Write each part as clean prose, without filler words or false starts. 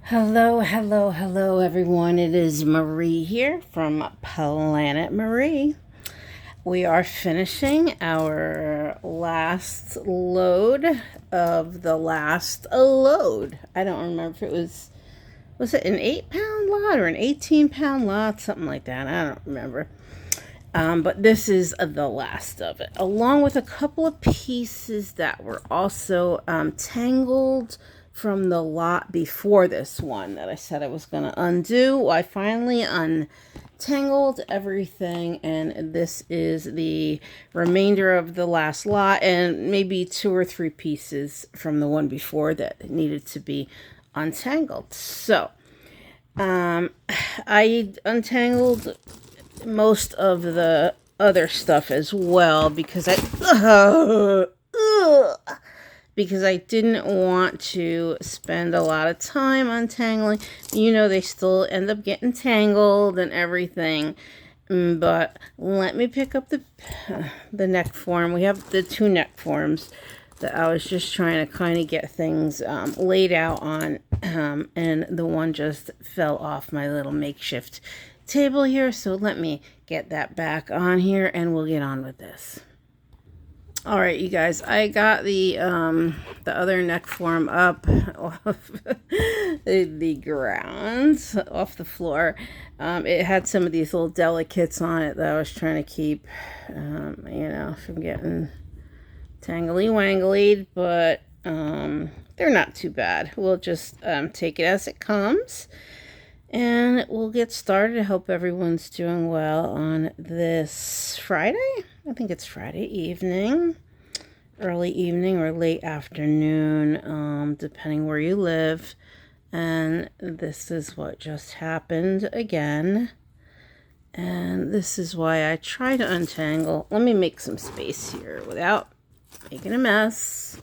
Hello, hello, hello, everyone. It is Marie here from Planet Marie. We are finishing our last load of the last load. I don't remember if was it an 8 pound lot or an 18 pound lot, something like that. I don't remember. But this is the last of it, along with a couple of pieces that were also tangled from the lot before this one that I said I was going to undo. Well, I finally untangled everything, and this is the remainder of the last lot, and maybe 2 or 3 pieces from the one before that needed to be untangled. So, I untangled most of the other stuff as well because because I didn't want to spend a lot of time untangling. They still end up getting tangled and everything. But let me pick up the neck form. We have the 2 neck forms that I was just trying to kind of get things laid out on, and the one just fell off my little makeshift table here. So let me get that back on here and we'll get on with this. All right, you guys, I got the other neck form up off the ground, off the floor. It had some of these little delicates on it that I was trying to keep, from getting tangly wangly, but they're not too bad. We'll just take it as it comes. And we'll get started. I hope everyone's doing well on this Friday. I think it's Friday evening, early evening or late afternoon, depending where you live. And this is what just happened again. And this is why I try to untangle. Let me make some space here without making a mess.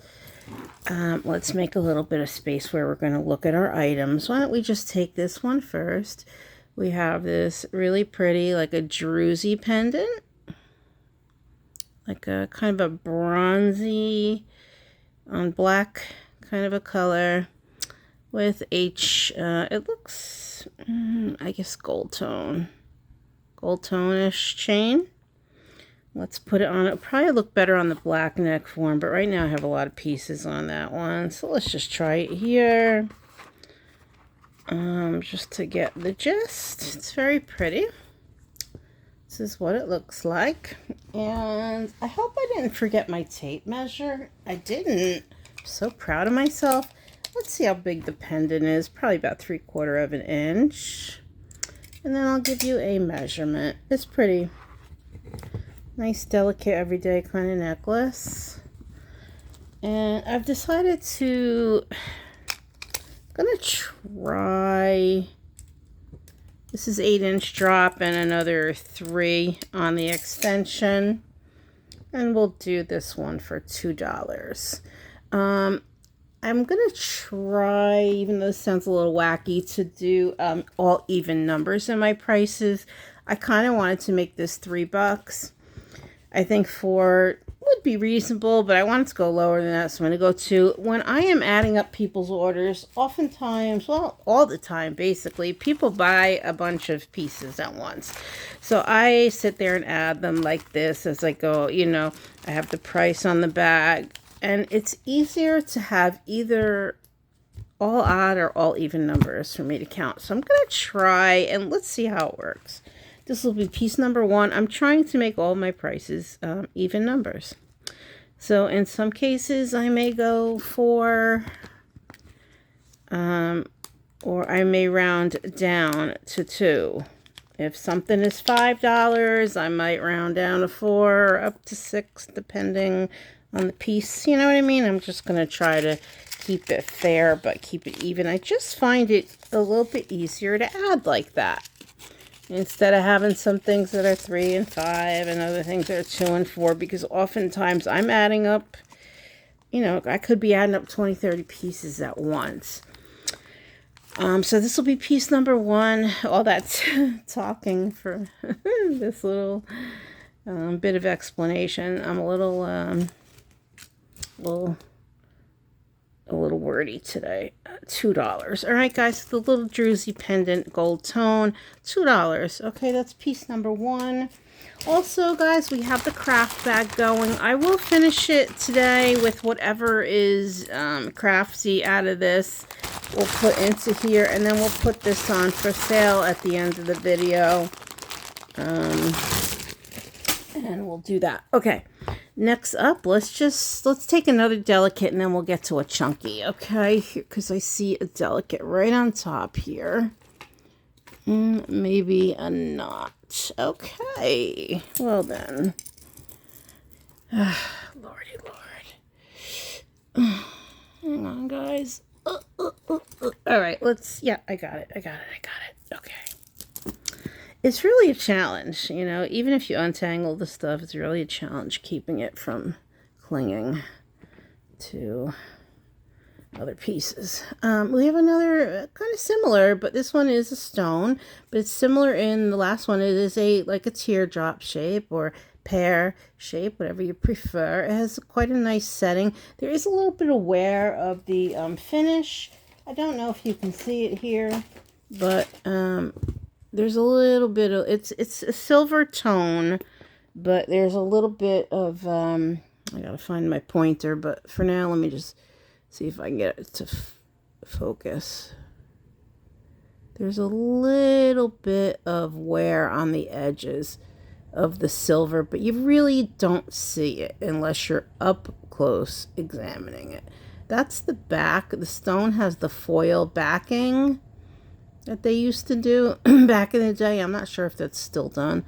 Let's make a little bit of space where we're going to look at our items. Why don't we just take this one first? We have this really pretty, like a druzy pendant. Like a kind of a bronzy on black kind of a color with it looks, I guess gold tone-ish chain. Let's put it on. It'll probably look better on the black neck form, but right now I have a lot of pieces on that one. So let's just try it here. Just to get the gist. It's very pretty. This is what it looks like. And I hope I didn't forget my tape measure. I didn't. I'm so proud of myself. Let's see how big the pendant is. Probably about 3/4 of an inch. And then I'll give you a measurement. It's pretty. Nice, delicate, everyday kind of necklace. And I've decided I'm going to try, this is 8-inch drop and another 3 on the extension. And we'll do this one for $2. I'm going to try, even though this sounds a little wacky, to do all even numbers in my prices. I kind of wanted to make this $3. I think 4 would be reasonable, but I wanted to go lower than that, so I'm going to go 2. When I am adding up people's orders, oftentimes, well, all the time, basically, people buy a bunch of pieces at once. So I sit there and add them like this as I go. I have the price on the bag, and it's easier to have either all odd or all even numbers for me to count. So I'm going to try, and let's see how it works. This will be piece number 1. I'm trying to make all my prices even numbers. So in some cases, I may go 4, or I may round down to 2. If something is $5, I might round down to 4 or up to 6, depending on the piece. You know what I mean? I'm just going to try to keep it fair, but keep it even. I just find it a little bit easier to add like that, instead of having some things that are 3 and 5 and other things that are 2 and 4, because oftentimes I'm adding up, I could be adding up 20, 30 pieces at once. So this will be piece number 1. All that talking for this little bit of explanation. I'm a little a little wordy today. $2. All right, guys, the little druzy pendant gold tone, $2. Okay, that's piece number 1. Also, guys, we have the craft bag going. I will finish it today with whatever is crafty out of this. We'll put into here, and then we'll put this on for sale at the end of the video. And we'll do that. Okay, next up, let's take another delicate, and then we'll get to a chunky, okay? Because I see a delicate right on top here. Maybe a knot. Okay, well then. Lordy Lord. Hang on, guys. All right, yeah, I got it. Okay. It's really a challenge, you know, even if you untangle the stuff, it's really a challenge keeping it from clinging to other pieces. We have another kind of similar, but this one is a stone, but it's similar in the last one. It is like a teardrop shape or pear shape, whatever you prefer. It has quite a nice setting. There is a little bit of wear of the finish. I don't know if you can see it here, but there's a little bit of, it's a silver tone, but there's a little bit of, I gotta find my pointer, but for now, let me just see if I can get it to focus. There's a little bit of wear on the edges of the silver, but you really don't see it unless you're up close examining it. That's the back. The stone has the foil backing that they used to do back in the day. I'm not sure if that's still done.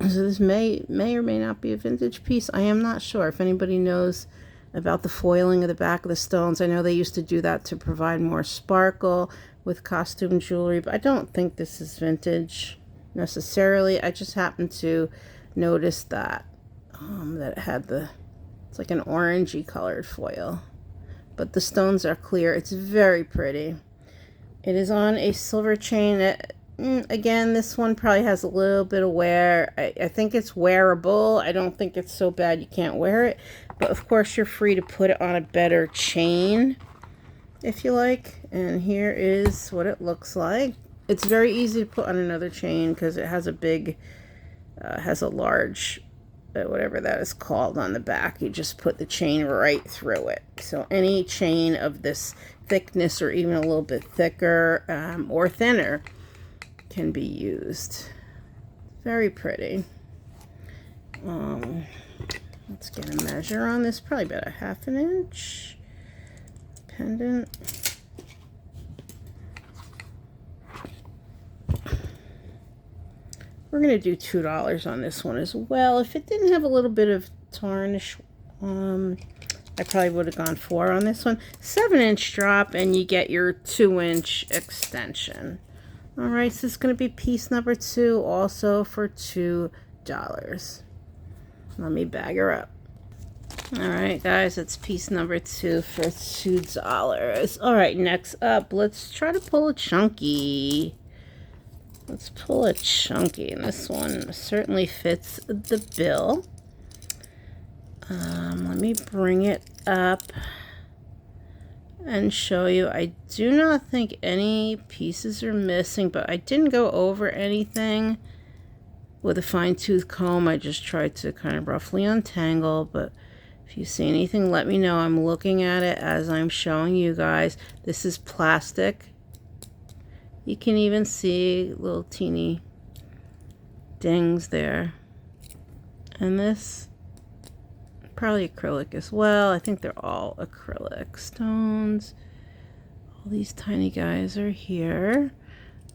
So this may or may not be a vintage piece. I am not sure. If anybody knows about the foiling of the back of the stones, I know they used to do that to provide more sparkle with costume jewelry, but I don't think this is vintage necessarily. I just happened to notice that that it had it's like an orangey colored foil, but the stones are clear. It's very pretty. It is on a silver chain. Again, this one probably has a little bit of wear. I think it's wearable. I don't think it's so bad you can't wear it. But of course, you're free to put it on a better chain if you like. And here is what it looks like. It's very easy to put on another chain because it has has a large, whatever that is called, on the back. You just put the chain right through it. So any chain of this thickness or even a little bit thicker or thinner can be used. Very pretty. Let's get a measure on this. Probably about a 1/2 inch pendant. We're going to do $2 on this one as well. If it didn't have a little bit of tarnish, I probably would have gone 4 on this one. 7-inch drop, and you get your 2-inch extension. All right, so this is going to be piece number 2, also for $2. Let me bag her up. All right, guys, it's piece number 2 for $2. All right, next up, let's try to pull a chunky. Let's pull a chunky, and this one certainly fits the bill. Let me bring it up and show you. I do not think any pieces are missing, but I didn't go over anything with a fine-tooth comb. I just tried to kind of roughly untangle, but if you see anything, let me know. I'm looking at it as I'm showing you guys. This is plastic. You can even see little teeny dings there. And this, probably acrylic as well. I think they're all acrylic stones. All these tiny guys are here.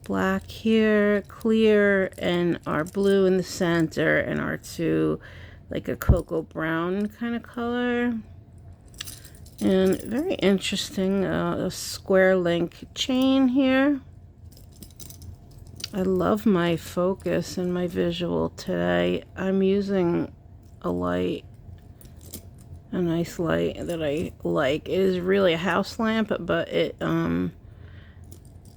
Black here, clear, and our blue in the center, and our 2 like a cocoa brown kind of color. And very interesting, a square link chain here. I love my focus and my visual today. I'm using a nice light that I like. It is really a house lamp, but it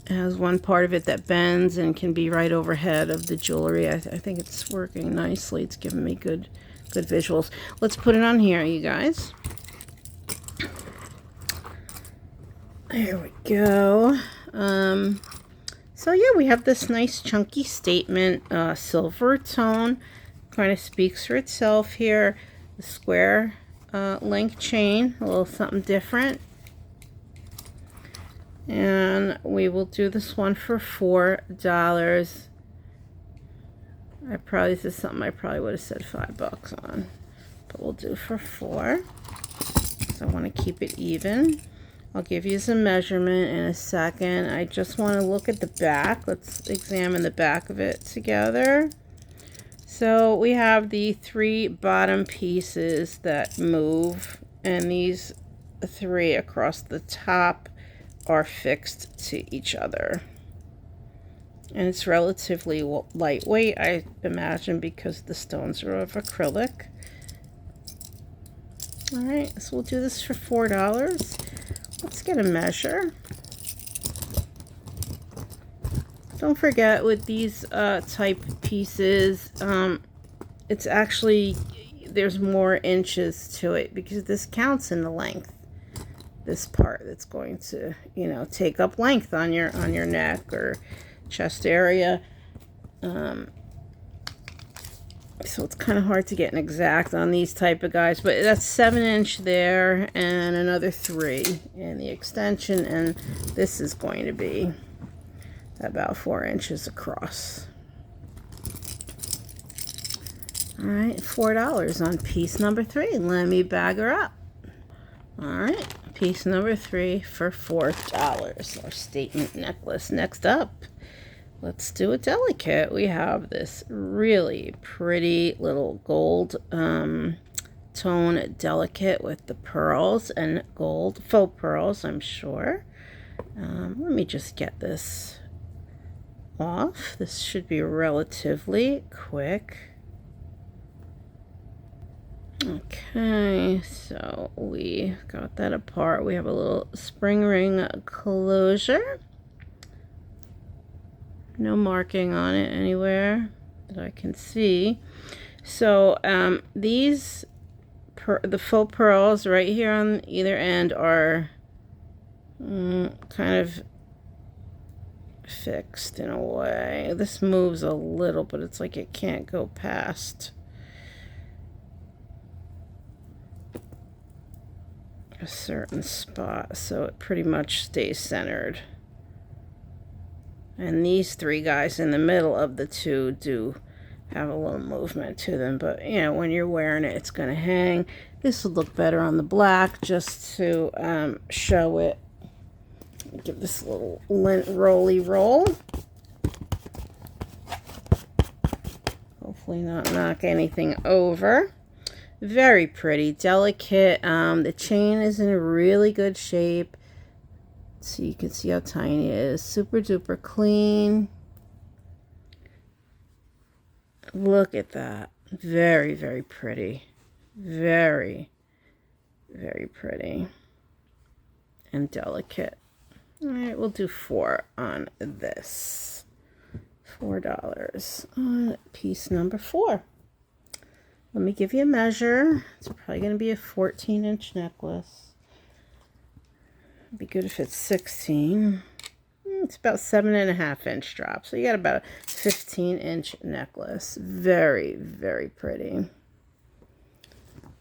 has one part of it that bends and can be right overhead of the jewelry. I think it's working nicely. It's giving me good visuals. Let's put it on here, you guys. There we go. So yeah, we have this nice chunky statement, silver tone, kind of speaks for itself here. The square link chain, a little something different. And we will do this one for $4. This is something I probably would have said $5 on, but we'll do for $4. So I want to keep it even. I'll give you some measurement in a second. I just want to look at the back. Let's examine the back of it together. So we have the 3 bottom pieces that move, and these 3 across the top are fixed to each other. And it's relatively lightweight, I imagine, because the stones are of acrylic. All right, so we'll do this for $4. Let's get a measure. Don't forget with these type pieces, it's actually, there's more inches to it because this counts in the length. This part that's going to, you know, take up length on your neck or chest area. So it's kind of hard to get an exact on these type of guys, but that's 7" there and another 3 in the extension, and this is going to be about 4 inches across. All right, $4 on piece number 3. Let me bag her up. All right, piece number 3 for $4. Our statement necklace. Next up, let's do a delicate. We have this really pretty little gold tone delicate with the pearls and gold faux pearls, I'm sure. Let me just get this off. This should be relatively quick. Okay, so we got that apart. We have a little spring ring closure. No marking on it anywhere that I can see. So these the faux pearls right here on either end are kind of fixed in a way. This moves a little, but it's like it can't go past a certain spot, so it pretty much stays centered. And these 3 guys in the middle of the 2 do have a little movement to them, but you know, when you're wearing it, it's going to hang. This will look better on the black just to show it. Give this a little lint rolly roll. Hopefully not knock anything over. Very pretty, delicate. The chain is in a really good shape. So you can see how tiny it is. Super duper clean. Look at that. Very, very pretty. Very, very pretty. And delicate. All right, we'll do 4 on this. $4 on piece number 4. Let me give you a measure. It's probably going to be a 14-inch necklace. It'd be good if it's 16. It's about 7.5-inch drop. So you got about a 15-inch necklace. Very, very pretty.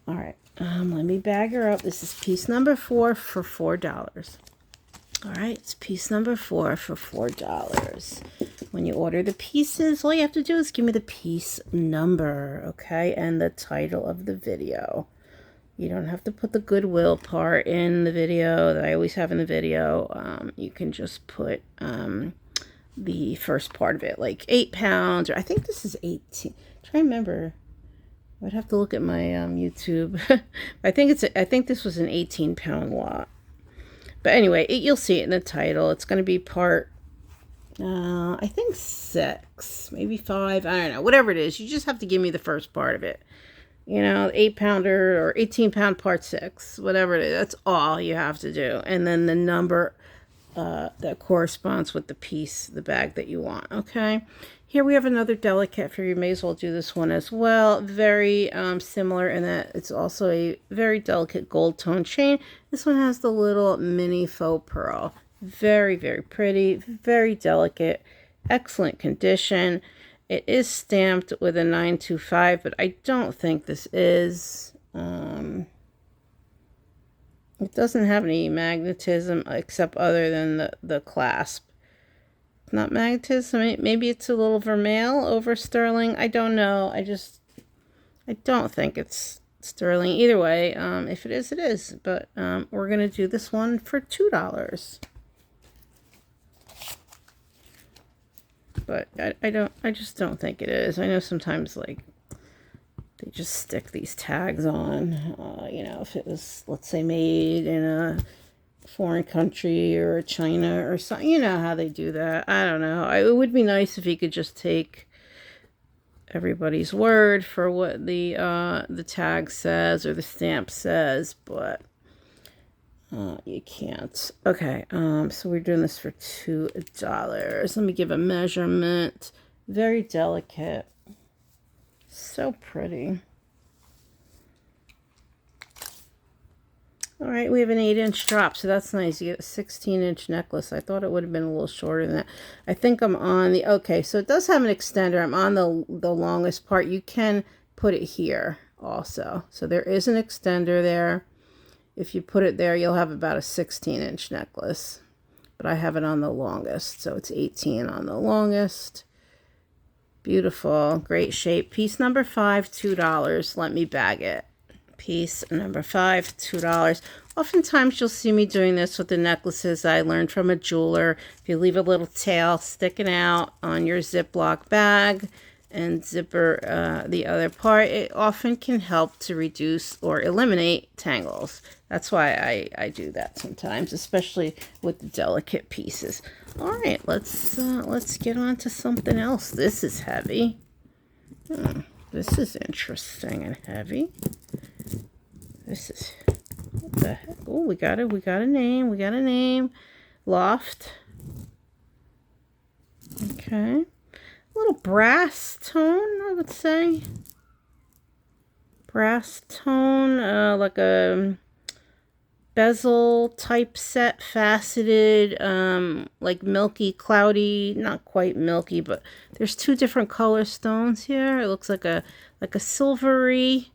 All right. Let me bag her up. This is piece number 4 for $4. All right. It's piece number 4 for $4. When you order the pieces, all you have to do is give me the piece number, okay, and the title of the video. You don't have to put the Goodwill part in the video that I always have in the video. You can just put the first part of it, like 8 pounds, or I think this is 18. Try to remember. I'd have to look at my YouTube. I think this was an 18-pound lot. But anyway, you'll see it in the title. It's going to be part, I think 6, maybe 5. I don't know. Whatever it is, you just have to give me the first part of it. You know, 8-pounder or 18-pound part 6, whatever it is. That's all you have to do. And then the number that corresponds with the piece, the bag that you want, okay? Here we have another delicate for you. May as well do this one as well. Very similar in that it's also a very delicate gold tone chain. This one has the little mini faux pearl. Very, very pretty, very delicate, excellent condition. It is stamped with a 925, but I don't think this is. It doesn't have any magnetism except other than the clasp. Not magnetism. Maybe it's a little vermeil over sterling. I don't know. I don't think it's sterling. Either way, if it is, it is. But we're going to do this one for $2. But I just don't think it is. I know sometimes, like, they just stick these tags on, you know, if it was, let's say, made in a foreign country or China or something. You know how they do that. I don't know. It would be nice if you could just take everybody's word for what the tag says or the stamp says, but you can't. Okay, so we're doing this for $2. Let me give a measurement. Very delicate. So pretty. All right, we have an 8-inch drop, so that's nice. You get a 16-inch necklace. I thought it would have been a little shorter than that. I think I'm on the, okay, so it does have an extender. I'm on the longest part. You can put it here also. So there is an extender there. If you put it there, you'll have about a 16-inch necklace. But I have it on the longest, so it's 18 on the longest. Beautiful, great shape. Piece number 5, $2. Let me bag it. Piece number 5, $2. Oftentimes you'll see me doing this with the necklaces I learned from a jeweler. If you leave a little tail sticking out on your Ziploc bag and zipper the other part, it often can help to reduce or eliminate tangles. That's why I do that sometimes, especially with the delicate pieces. All right, let's get on to something else. This is heavy. This is interesting and heavy. This is, what the heck? Oh, we got a name. Loft. Okay. A little brass tone, I would say. Brass tone, like a bezel typeset, faceted, like milky, cloudy, not quite milky, but there's 2 different color stones here. It looks like a silvery,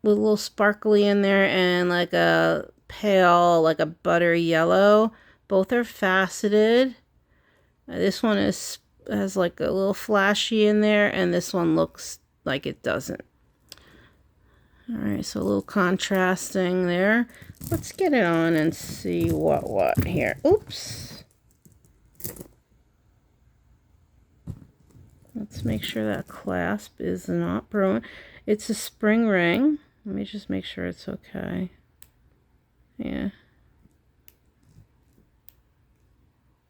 with a little sparkly in there, and like a pale, like a butter yellow. Both are faceted. This one has like a little flashy in there, and this one looks like it doesn't. All right, so a little contrasting there. Let's get it on and see what here. Oops. Let's make sure that clasp is not broken. It's a spring ring. Let me just make sure it's okay. Yeah.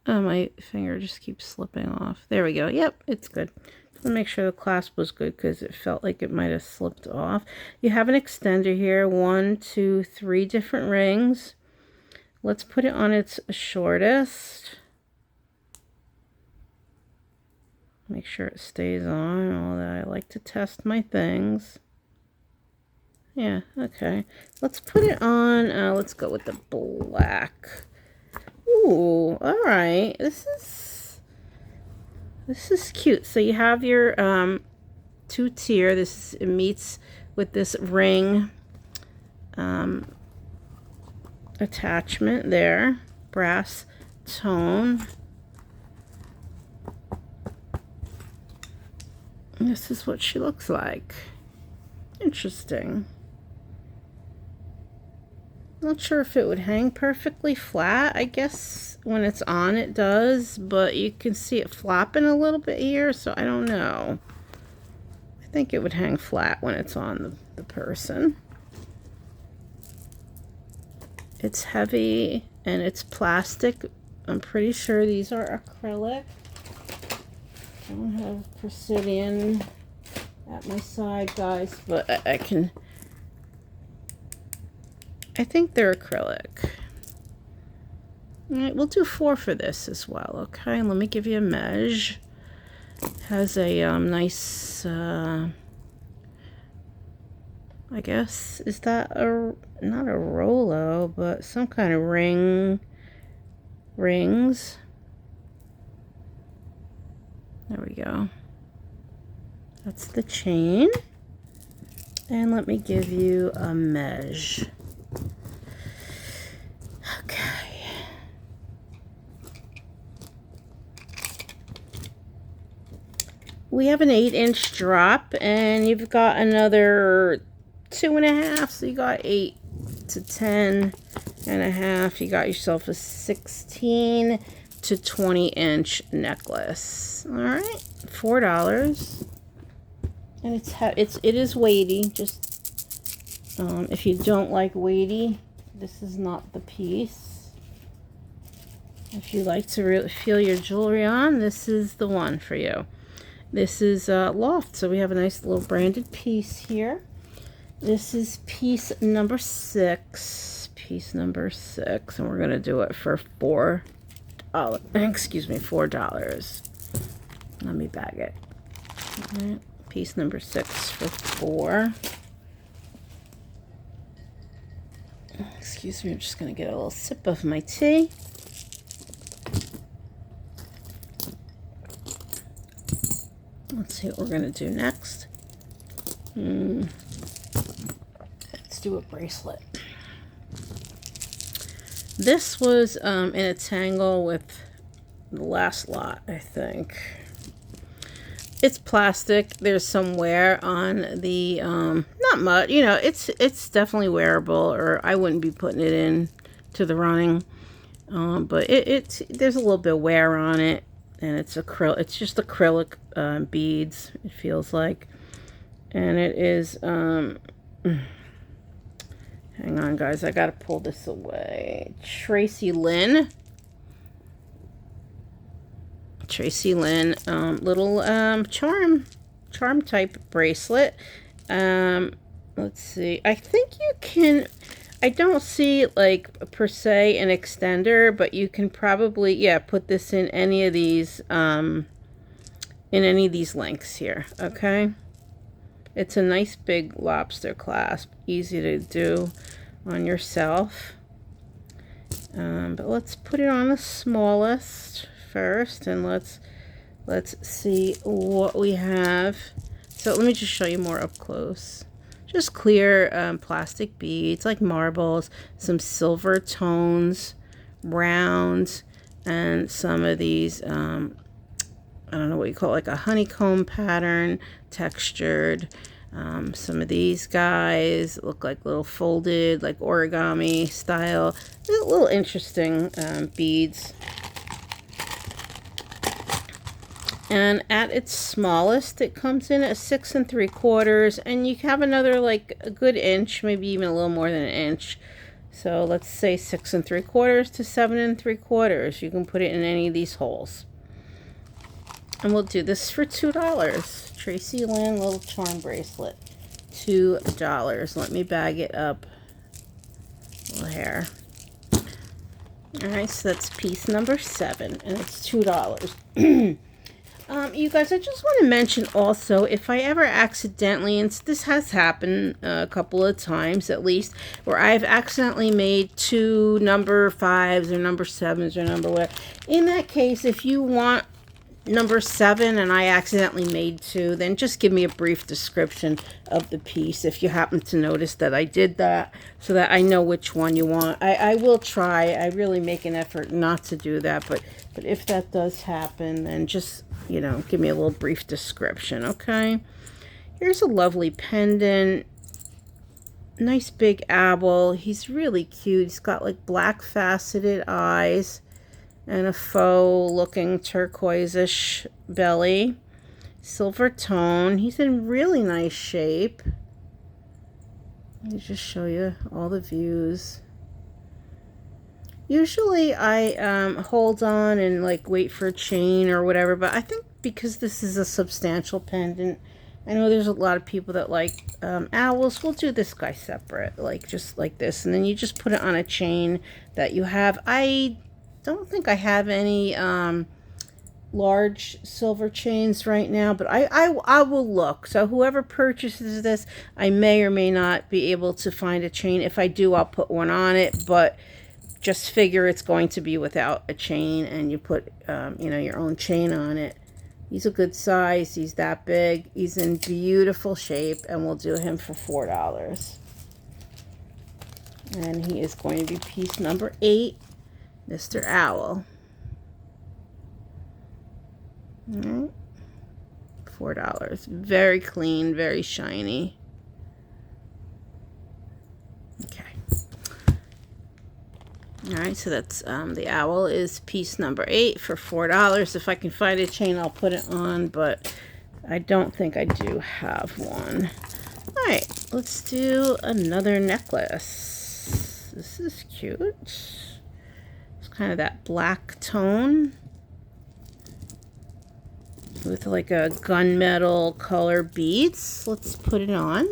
Oh, my finger just keeps slipping off. There we go. Yep, it's good. Just make sure the clasp was good because it felt like it might have slipped off. You have an extender here. 1, 2, 3 different rings. Let's put it on its shortest. Make sure it stays on. All that. I like to test my things. Yeah, okay. Let's put it on. Let's go with the black. Ooh, all right. This is cute. So you have your 2-tier. It meets with this ring attachment there. Brass tone. And this is what she looks like. Interesting. Not sure if it would hang perfectly flat. I guess when it's on it does, but you can see it flopping a little bit here, so I don't know. I think it would hang flat when it's on the person. It's heavy and it's plastic. I'm pretty sure these are acrylic. I don't have Precision at my side, guys, but I think they're acrylic. All right, we'll do 4 for this as well, okay? Let me give you a measure. Has a nice, I guess, is that not a Rolo, but some kind of rings. There we go. That's the chain. And let me give you a measure. Okay. We have an 8-inch drop, and you've got another 2.5, so you got 8 to 10.5. You got yourself a 16 to 20-inch necklace. All right, $4. And it is weighty. Just if you don't like weighty, this is not the piece. If you like to really feel your jewelry on, this is the one for you. This is Loft, so we have a nice little branded piece here. This is piece number 6. Piece number 6, and we're gonna do it for $4. Excuse me, $4. Let me bag it. All right. Piece number 6 for $4. Excuse me, I'm just going to get a little sip of my tea. Let's see what we're going to do next. Let's do a bracelet. This was in a tangle with the last lot, I think. It's plastic. There's some wear on the, not much, you know, it's definitely wearable, or I wouldn't be putting it in to the running. But there's a little bit of wear on it, and it's just acrylic beads, it feels like. And it is, hang on guys, I gotta pull this away. Tracy Lynn, little charm type bracelet. Let's see, I think you can, I don't see like per se an extender, but you can probably, yeah, put this in any of these lengths here. Okay, it's a nice big lobster clasp, easy to do on yourself. But let's put it on the smallest first, and let's see what we have. So let me just show you more up close. Just clear plastic beads like marbles, some silver tones, rounds, and some of these I don't know what you call it, like a honeycomb pattern, textured. Some of these guys look like little folded, like origami style. Little interesting beads. And at its smallest, it comes in at 6 3/4, and you have another like a good inch, maybe even a little more than an inch. So let's say 6 3/4 to 7 3/4. You can put it in any of these holes. And we'll do this for $2. Tracy Lynn little charm bracelet, $2. Let me bag it up. Little hair. All right, so that's piece number 7, and it's $2. You guys, I just want to mention also, if I ever accidentally, and this has happened a couple of times at least, where I've accidentally made 2 number 5s or number 7s or number whatever. In that case, if you want number 7 and I accidentally made 2, then just give me a brief description of the piece if you happen to notice that I did that, so that I know which one you want. I will try. I really make an effort not to do that, but if that does happen, then just, you know, give me a little brief description, okay? Here's a lovely pendant. Nice big owl. He's really cute. He's got like black faceted eyes and a faux looking turquoise-ish belly. Silver tone. He's in really nice shape. Let me just show you all the views. Usually I hold on and like wait for a chain or whatever, but I think because this is a substantial pendant, I know there's a lot of people that like owls. We'll do this guy separate, like just like this, and then you just put it on a chain that you have. I don't think I have any large silver chains right now, but I will look. So whoever purchases this, I may or may not be able to find a chain. If I do, I'll put one on it, but just figure it's going to be without a chain, and you put you know, your own chain on it. He's a good size. He's that big. He's in beautiful shape, and we'll do him for $4. And he is going to be piece number 8, Mr. Owl. All right. $4. Very clean, very shiny. Okay. All right, so that's the owl is piece number 8 for $4. If I can find a chain, I'll put it on, but I don't think I do have one. All right, let's do another necklace. This is cute. It's kind of that black tone with like a gunmetal color beads. Let's put it on.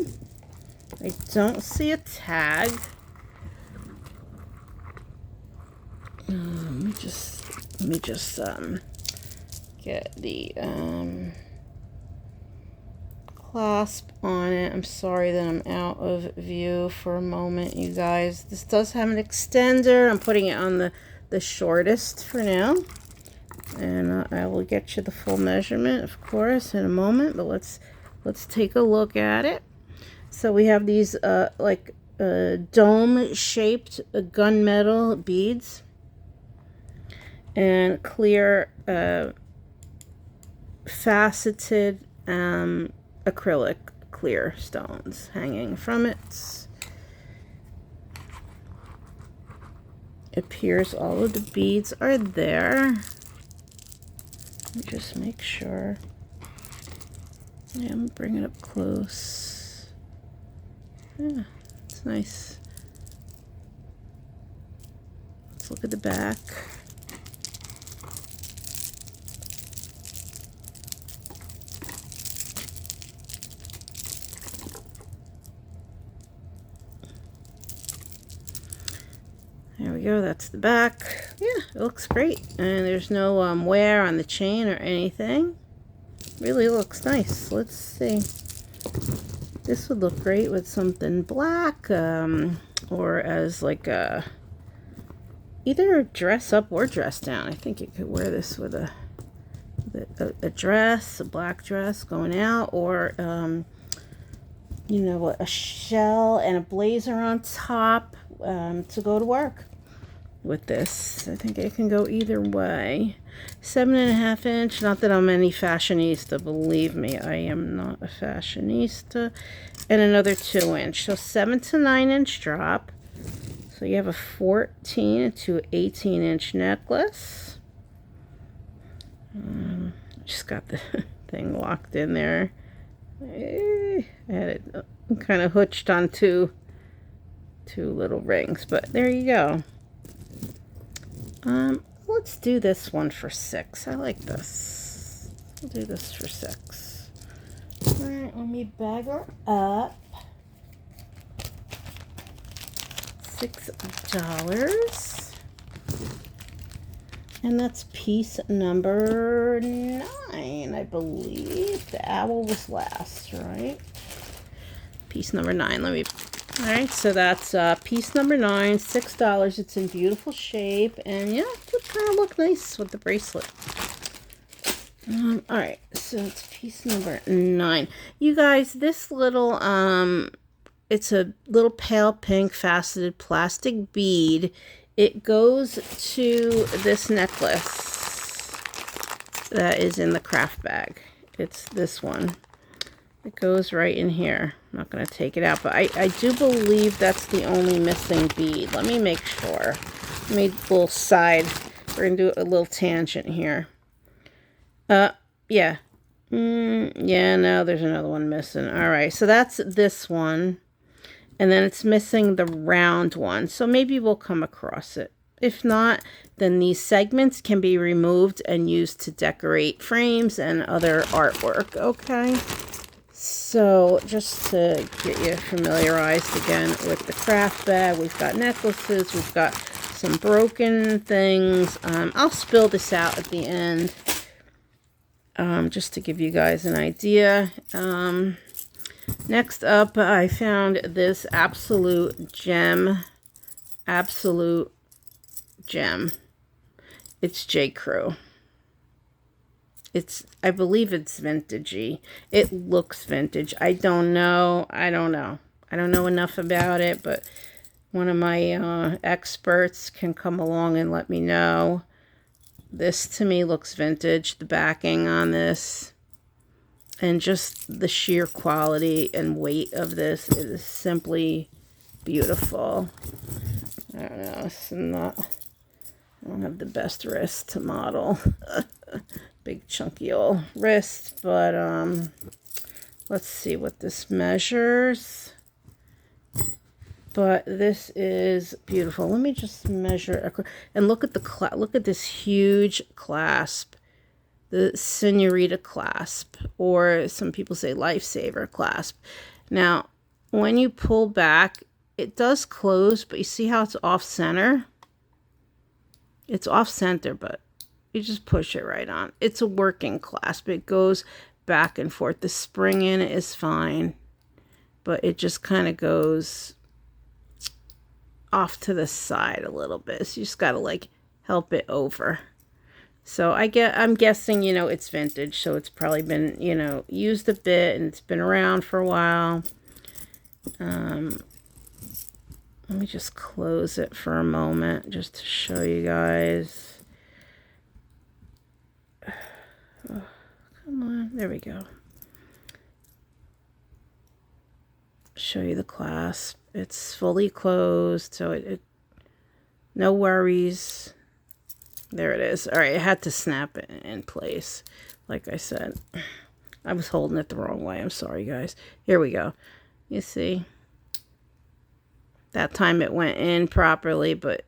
I don't see a tag. Let me just get the clasp on it. I'm sorry that I'm out of view for a moment, you guys. This does have an extender. I'm putting it on the shortest for now, and I will get you the full measurement, of course, in a moment. But let's take a look at it. So we have these like dome-shaped gunmetal beads and clear faceted acrylic clear stones hanging from it. It appears all of the beads are there. Let me just make sure. Yeah, I'm bringing it up close. Yeah, it's nice. Let's look at the back. There we go, that's the back. Yeah, it looks great. And there's no wear on the chain or anything. Really looks nice. Let's see. This would look great with something black, or as like a, either dress up or dress down. I think you could wear this with a dress, a black dress going out, or you know, a shell and a blazer on top to go to work with this. I think it can go either way. 7.5 inch. Not that I'm any fashionista, believe me, I am not a fashionista. And another 2 inch. So 7 to 9 inch drop. So you have a 14 to 18 inch necklace. Just got the thing locked in there. I had it kind of hooked on two little rings, but there you go. Let's do this one for $6. I like this. We'll do this for $6. All right, let me bag her up. $6. And that's piece number 9, I believe. The owl was last, right? Piece number 9. Let me... All right, so that's piece number 9, $6. It's in beautiful shape, and yeah, it would kind of look nice with the bracelet. All right, so it's piece number 9. You guys, this little it's a little pale pink faceted plastic bead. It goes to this necklace that is in the craft bag. It's this one. It goes right in here. I'm not going to take it out, but I do believe that's the only missing bead. Let me make sure. Made a little side. We're going to do a little tangent here. Yeah. Yeah, no, there's another one missing. All right, so that's this one. And then it's missing the round one. So maybe we'll come across it. If not, then these segments can be removed and used to decorate frames and other artwork, okay? So just to get you familiarized again with the craft bag, we've got necklaces, we've got some broken things. I'll spill this out at the end, just to give you guys an idea. Next up, I found this absolute gem. Absolute gem. It's J. Crew. I believe it's vintagey. It looks vintage. I don't know. I don't know enough about it, but one of my experts can come along and let me know. This to me looks vintage. The backing on this and just the sheer quality and weight of this is simply beautiful. I don't know. I don't have the best wrist to model. Big chunky old wrist, but let's see what this measures. But this is beautiful. Let me just measure and look at look at this huge clasp, the Senorita clasp, or some people say Lifesaver clasp. Now, when you pull back, it does close, but you see how it's off center? It's off center, but you just push it right on. It's a working clasp. It goes back and forth. The spring in it is fine, but it just kind of goes off to the side a little bit. So you just got to like help it over. So I'm guessing, you know, it's vintage. So it's probably been, you know, used a bit and it's been around for a while. Let me just close it for a moment just to show you guys. Oh, come on. There we go. Show you the clasp. It's fully closed, so it no worries. There it is. All right, I had to snap it in place. Like I said, I was holding it the wrong way. I'm sorry, guys. Here we go. You see? That time it went in properly, but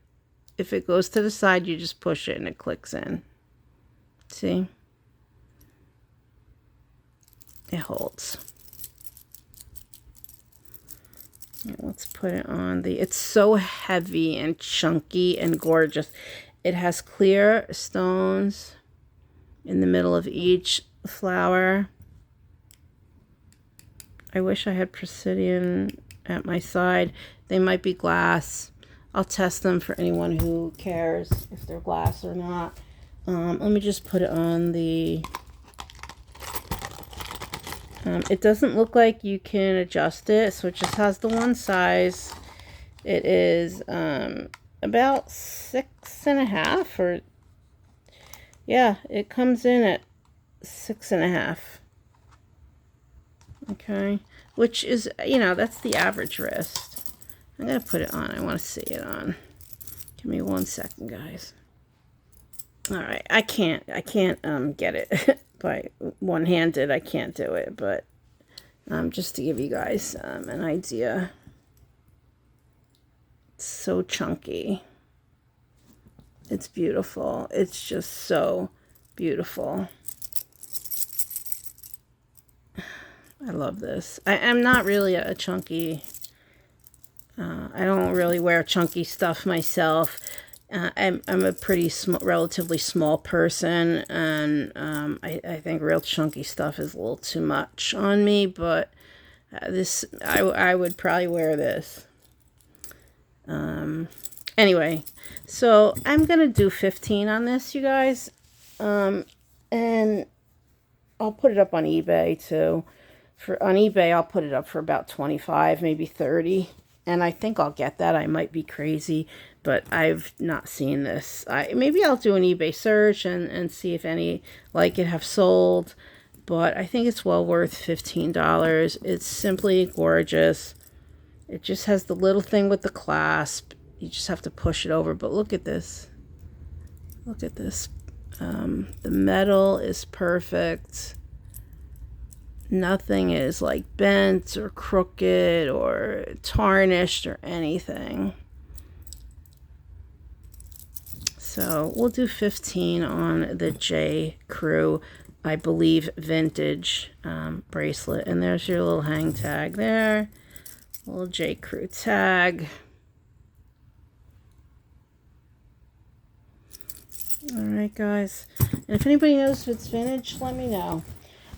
if it goes to the side, you just push it and it clicks in. See? It holds. Let's put it on it's so heavy and chunky and gorgeous. It has clear stones in the middle of each flower. I wish I had Presidian at my side. They might be glass. I'll test them for anyone who cares if they're glass or not. Let me just put it on the... it doesn't look like you can adjust it, so it just has the one size. It is about 6.5, or yeah, it comes in at 6.5. Okay, which is, you know, that's the average wrist. I'm gonna put it on. I want to see it on. Give me 1 second, guys. All right, I can't get it by one-handed. I can't do it, but just to give you guys an idea. It's so chunky. It's beautiful. It's just so beautiful. I love this. I'm not really a chunky... I don't really wear chunky stuff myself. I'm a pretty relatively small person, and I think real chunky stuff is a little too much on me, but I would probably wear this. Anyway, so I'm going to do 15 on this, you guys, and I'll put it up on eBay too. On eBay, I'll put it up for about 25, maybe 30. And I think I'll get that. I might be crazy, but I've not seen this. Maybe I'll do an eBay search and see if any like it have sold. But I think it's well worth $15. It's simply gorgeous. It just has the little thing with the clasp. You just have to push it over. But look at this. Look at this. The metal is perfect. Nothing is like bent or crooked or tarnished or anything. So we'll do 15 on the J. Crew, I believe, vintage bracelet. And there's your little hang tag there. Little J. Crew tag. All right, guys. And if anybody knows if it's vintage, let me know.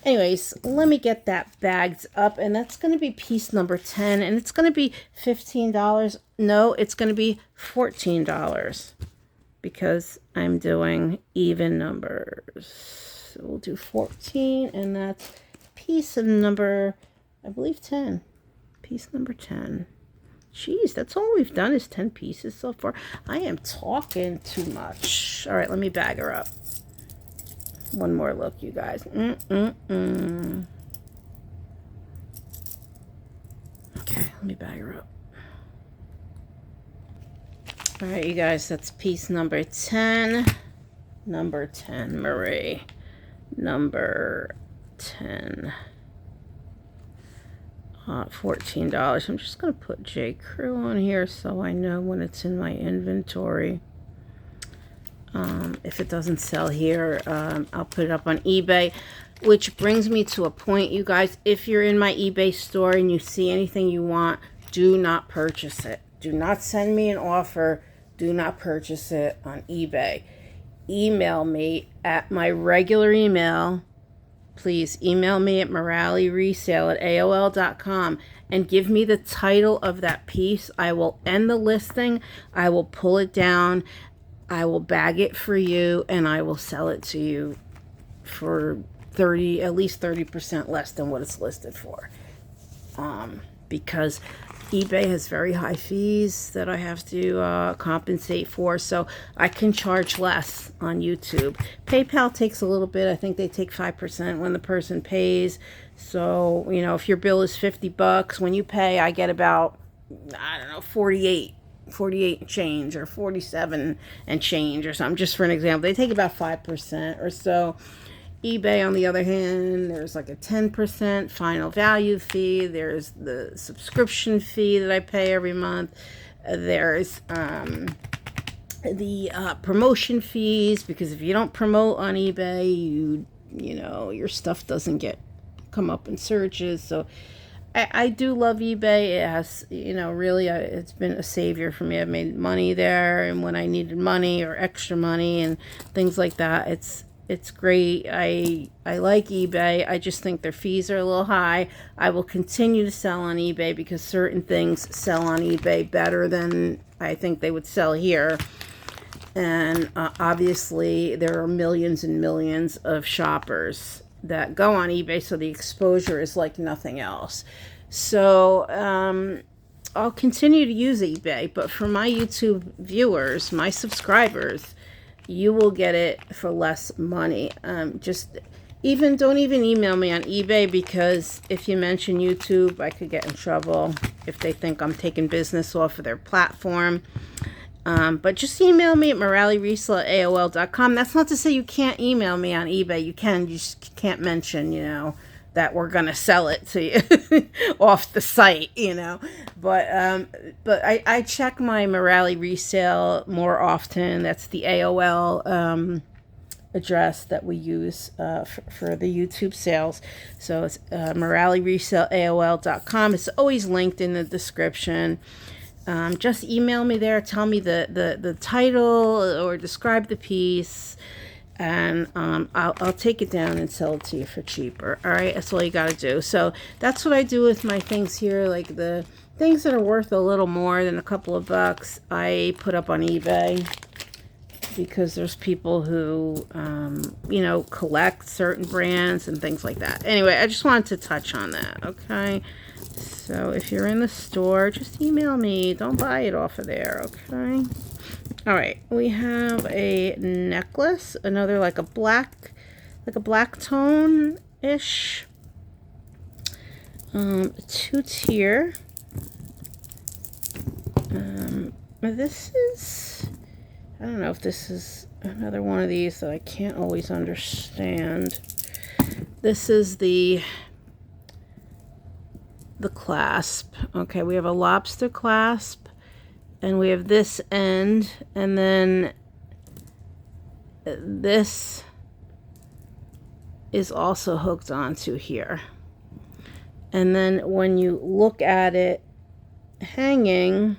Anyways, let me get that bagged up, and that's going to be piece number 10, and it's going to be $15. No, it's going to be $14 because I'm doing even numbers. So we'll do 14, and that's piece number, I believe, 10. Piece number 10. Jeez, that's all we've done is 10 pieces so far. I am talking too much. All right, let me bag her up. One more look, you guys. Okay, let me bag her up. All right, you guys, that's piece number 10. Number 10, Marie. Number 10. $14. I'm just going to put J. Crew on here so I know when it's in my inventory. If it doesn't sell here, I'll put it up on eBay. Which brings me to a point, you guys. If you're in my eBay store and you see anything you want, do not purchase it. Do not send me an offer. Do not purchase it on eBay. Email me at my regular email. Please email me at moraliresale@aol.com and give me the title of that piece. I will end the listing. I will pull it down. I will bag it for you, and I will sell it to you for at least 30% less than what it's listed for. Because eBay has very high fees that I have to compensate for, so I can charge less on YouTube. PayPal takes a little bit. I think they take 5% when the person pays. So, you know, if your bill is $50, when you pay, I get about, I don't know, 48 and change, or 47 and change or something, just for an example. They take about 5% or so. eBay, on the other hand, there's like a 10% final value fee. There's the subscription fee that I pay every month. There's the promotion fees, because if you don't promote on eBay, you know, your stuff doesn't come up in searches. So I do love eBay. It has, you know, really, it's been a savior for me. I've made money there, and when I needed money or extra money and things like that, it's great. I like eBay. I just think their fees are a little high. I will continue to sell on eBay because certain things sell on eBay better than I think they would sell here. And obviously, there are millions and millions of shoppers that go on eBay, so the exposure is like nothing else. So I'll continue to use eBay, but for my YouTube viewers, my subscribers, you will get it for less money. Don't even email me on eBay, because if you mention YouTube, I could get in trouble if they think I'm taking business off of their platform. But just email me at moraliresale@aol.com. That's not to say you can't email me on eBay. You can. You just can't mention, you know, that we're going to sell it to you off the site, you know. But I check my Morali Resale more often. That's the AOL address that we use for the YouTube sales. So it's moraliresale@aol.com. It's always linked in the description. Just email me there. Tell me the title or describe the piece, and I'll take it down and sell it to you for cheaper. All right, that's all you got to do. So that's what I do with my things here. Like the things that are worth a little more than a couple of bucks, I put up on eBay, because there's people who, you know, collect certain brands and things like that. Anyway, I just wanted to touch on that, okay? So if you're in the store, just email me. Don't buy it off of there, okay? All right, we have a necklace, another like a black tone-ish, 2-tier. This is, I don't know if this is another one of these that I can't always understand. This is the clasp. Okay, we have a lobster clasp, and we have this end, and then this is also hooked onto here. And then when you look at it hanging,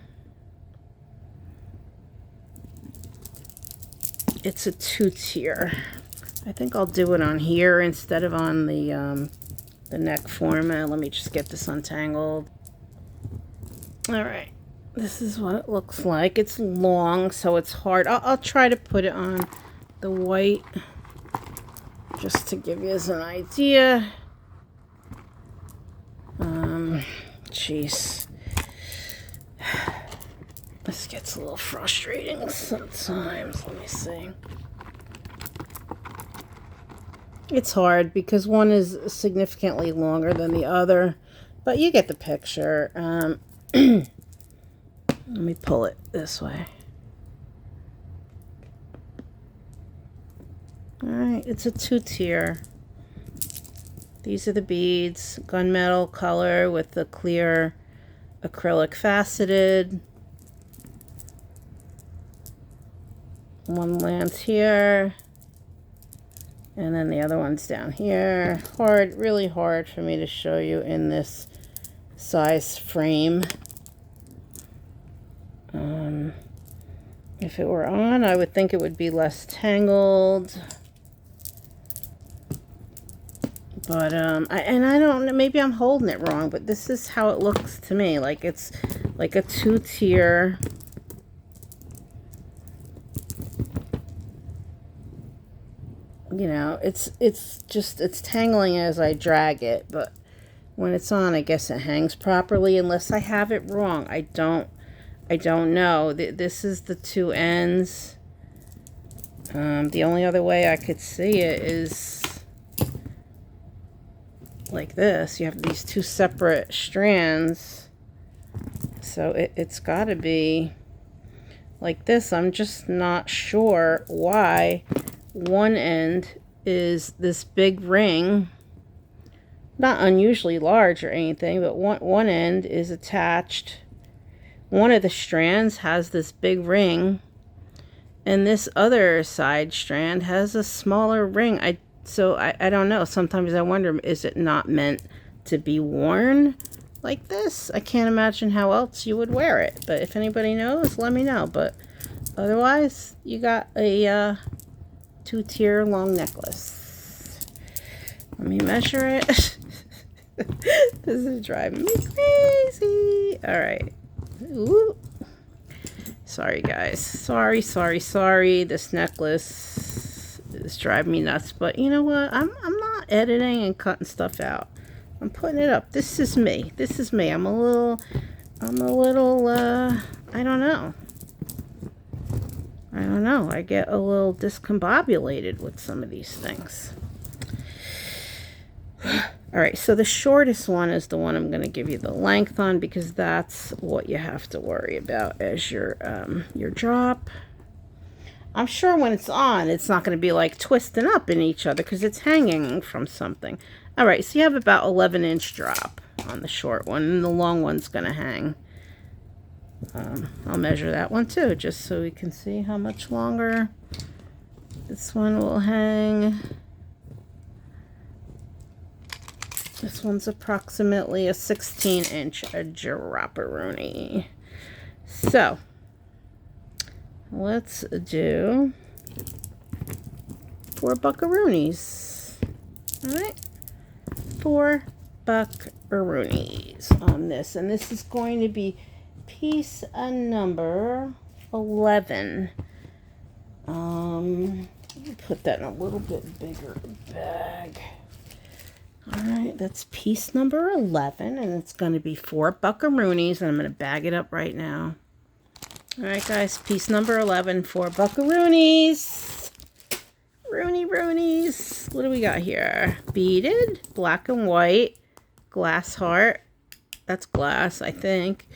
it's a 2-tier. I think I'll do it on here instead of on the neck format. Let me just get this untangled. All right, this is what it looks like. It's long, so it's hard. I'll try to put it on the white just to give you an idea. Jeez. This gets a little frustrating sometimes. Let me see. It's hard because one is significantly longer than the other, but you get the picture. Let me pull it this way. All right, it's a 2-tier. These are the beads, gunmetal color with the clear acrylic faceted. One lands here, and then the other one's down here. Hard, really hard for me to show you in this size frame. If it were on, I would think it would be less tangled. But, I don't know, maybe I'm holding it wrong, but this is how it looks to me. Like it's like a 2-tier. You know, it's tangling as I drag it, but when it's on, I guess it hangs properly, unless I have it wrong. I don't know. This is the 2 ends. The only other way I could see it is like this. You have these 2 separate strands, so it's got to be like this. I'm just not sure why one end is this big ring, not unusually large or anything, but one end is attached. One of the strands has this big ring, and this other side strand has a smaller ring. So I don't know. Sometimes I wonder, is it not meant to be worn like this? I can't imagine how else you would wear it. But if anybody knows, let me know. But otherwise, you got a 2-tier long necklace. Let me measure it. This is driving me crazy. All right. Ooh. Sorry, guys. Sorry. This necklace is driving me nuts. But you know what? I'm not editing and cutting stuff out. I'm putting it up. This is me. I'm a little, I don't know. I get a little discombobulated with some of these things. All right, so the shortest one is the one I'm going to give you the length on, because that's what you have to worry about as your drop. I'm sure when it's on, it's not going to be like twisting up in each other because it's hanging from something. All right, so you have about 11-inch drop on the short one, and the long one's going to hang. I'll measure that one too, just so we can see how much longer this one will hang. This one's approximately a 16-inch dropperoonie. So let's do 4 buckaroonies. All right, 4 buckaroonies on this, and this is going to be piece number 11. Let me put that in a little bit bigger bag. All right, that's piece number 11, and it's going to be 4 buckaroonies, and I'm going to bag it up right now. All right, guys, piece number 11, 4 buckaroonies. Roonies. What do we got here? Beaded, black and white, glass heart. That's glass, I think.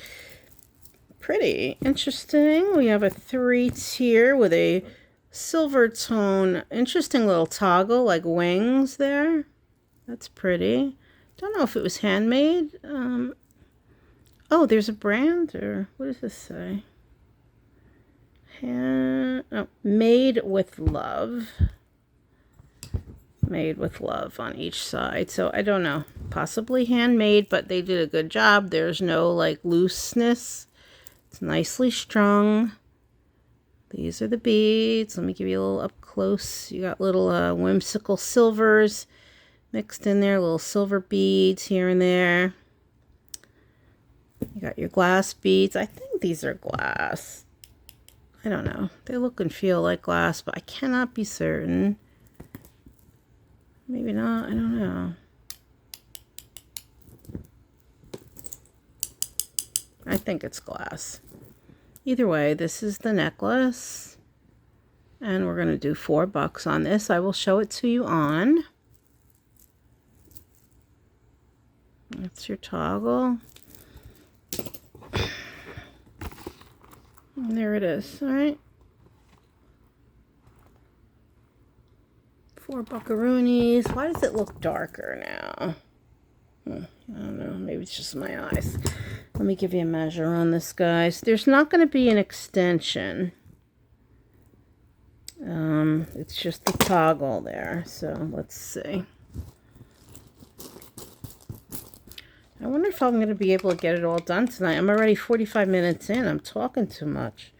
Pretty interesting. We have a 3-tier with a silver tone. Interesting little toggle, like wings there. That's pretty. Don't know if it was handmade. Oh, there's a brand, or what does this say? Made with love. Made with love on each side. So I don't know. Possibly handmade, but they did a good job. There's no like looseness. It's nicely strung. These are the beads. Let me give you a little up close. You got little whimsical silvers mixed in there, little silver beads here and there. You got your glass beads. I think these are glass. I don't know. They look and feel like glass, but I cannot be certain. Maybe not. I don't know. I think it's glass. Either way, this is the necklace. And we're going to do $4 on this. I will show it to you on. That's your toggle. And there it is. All right. 4 buckaroonies. Why does it look darker now? I don't know. Maybe it's just my eyes. Let me give you a measure on this, guys. There's not going to be an extension. It's just the toggle there. So let's see. I wonder if I'm going to be able to get it all done tonight. I'm already 45 minutes in. I'm talking too much.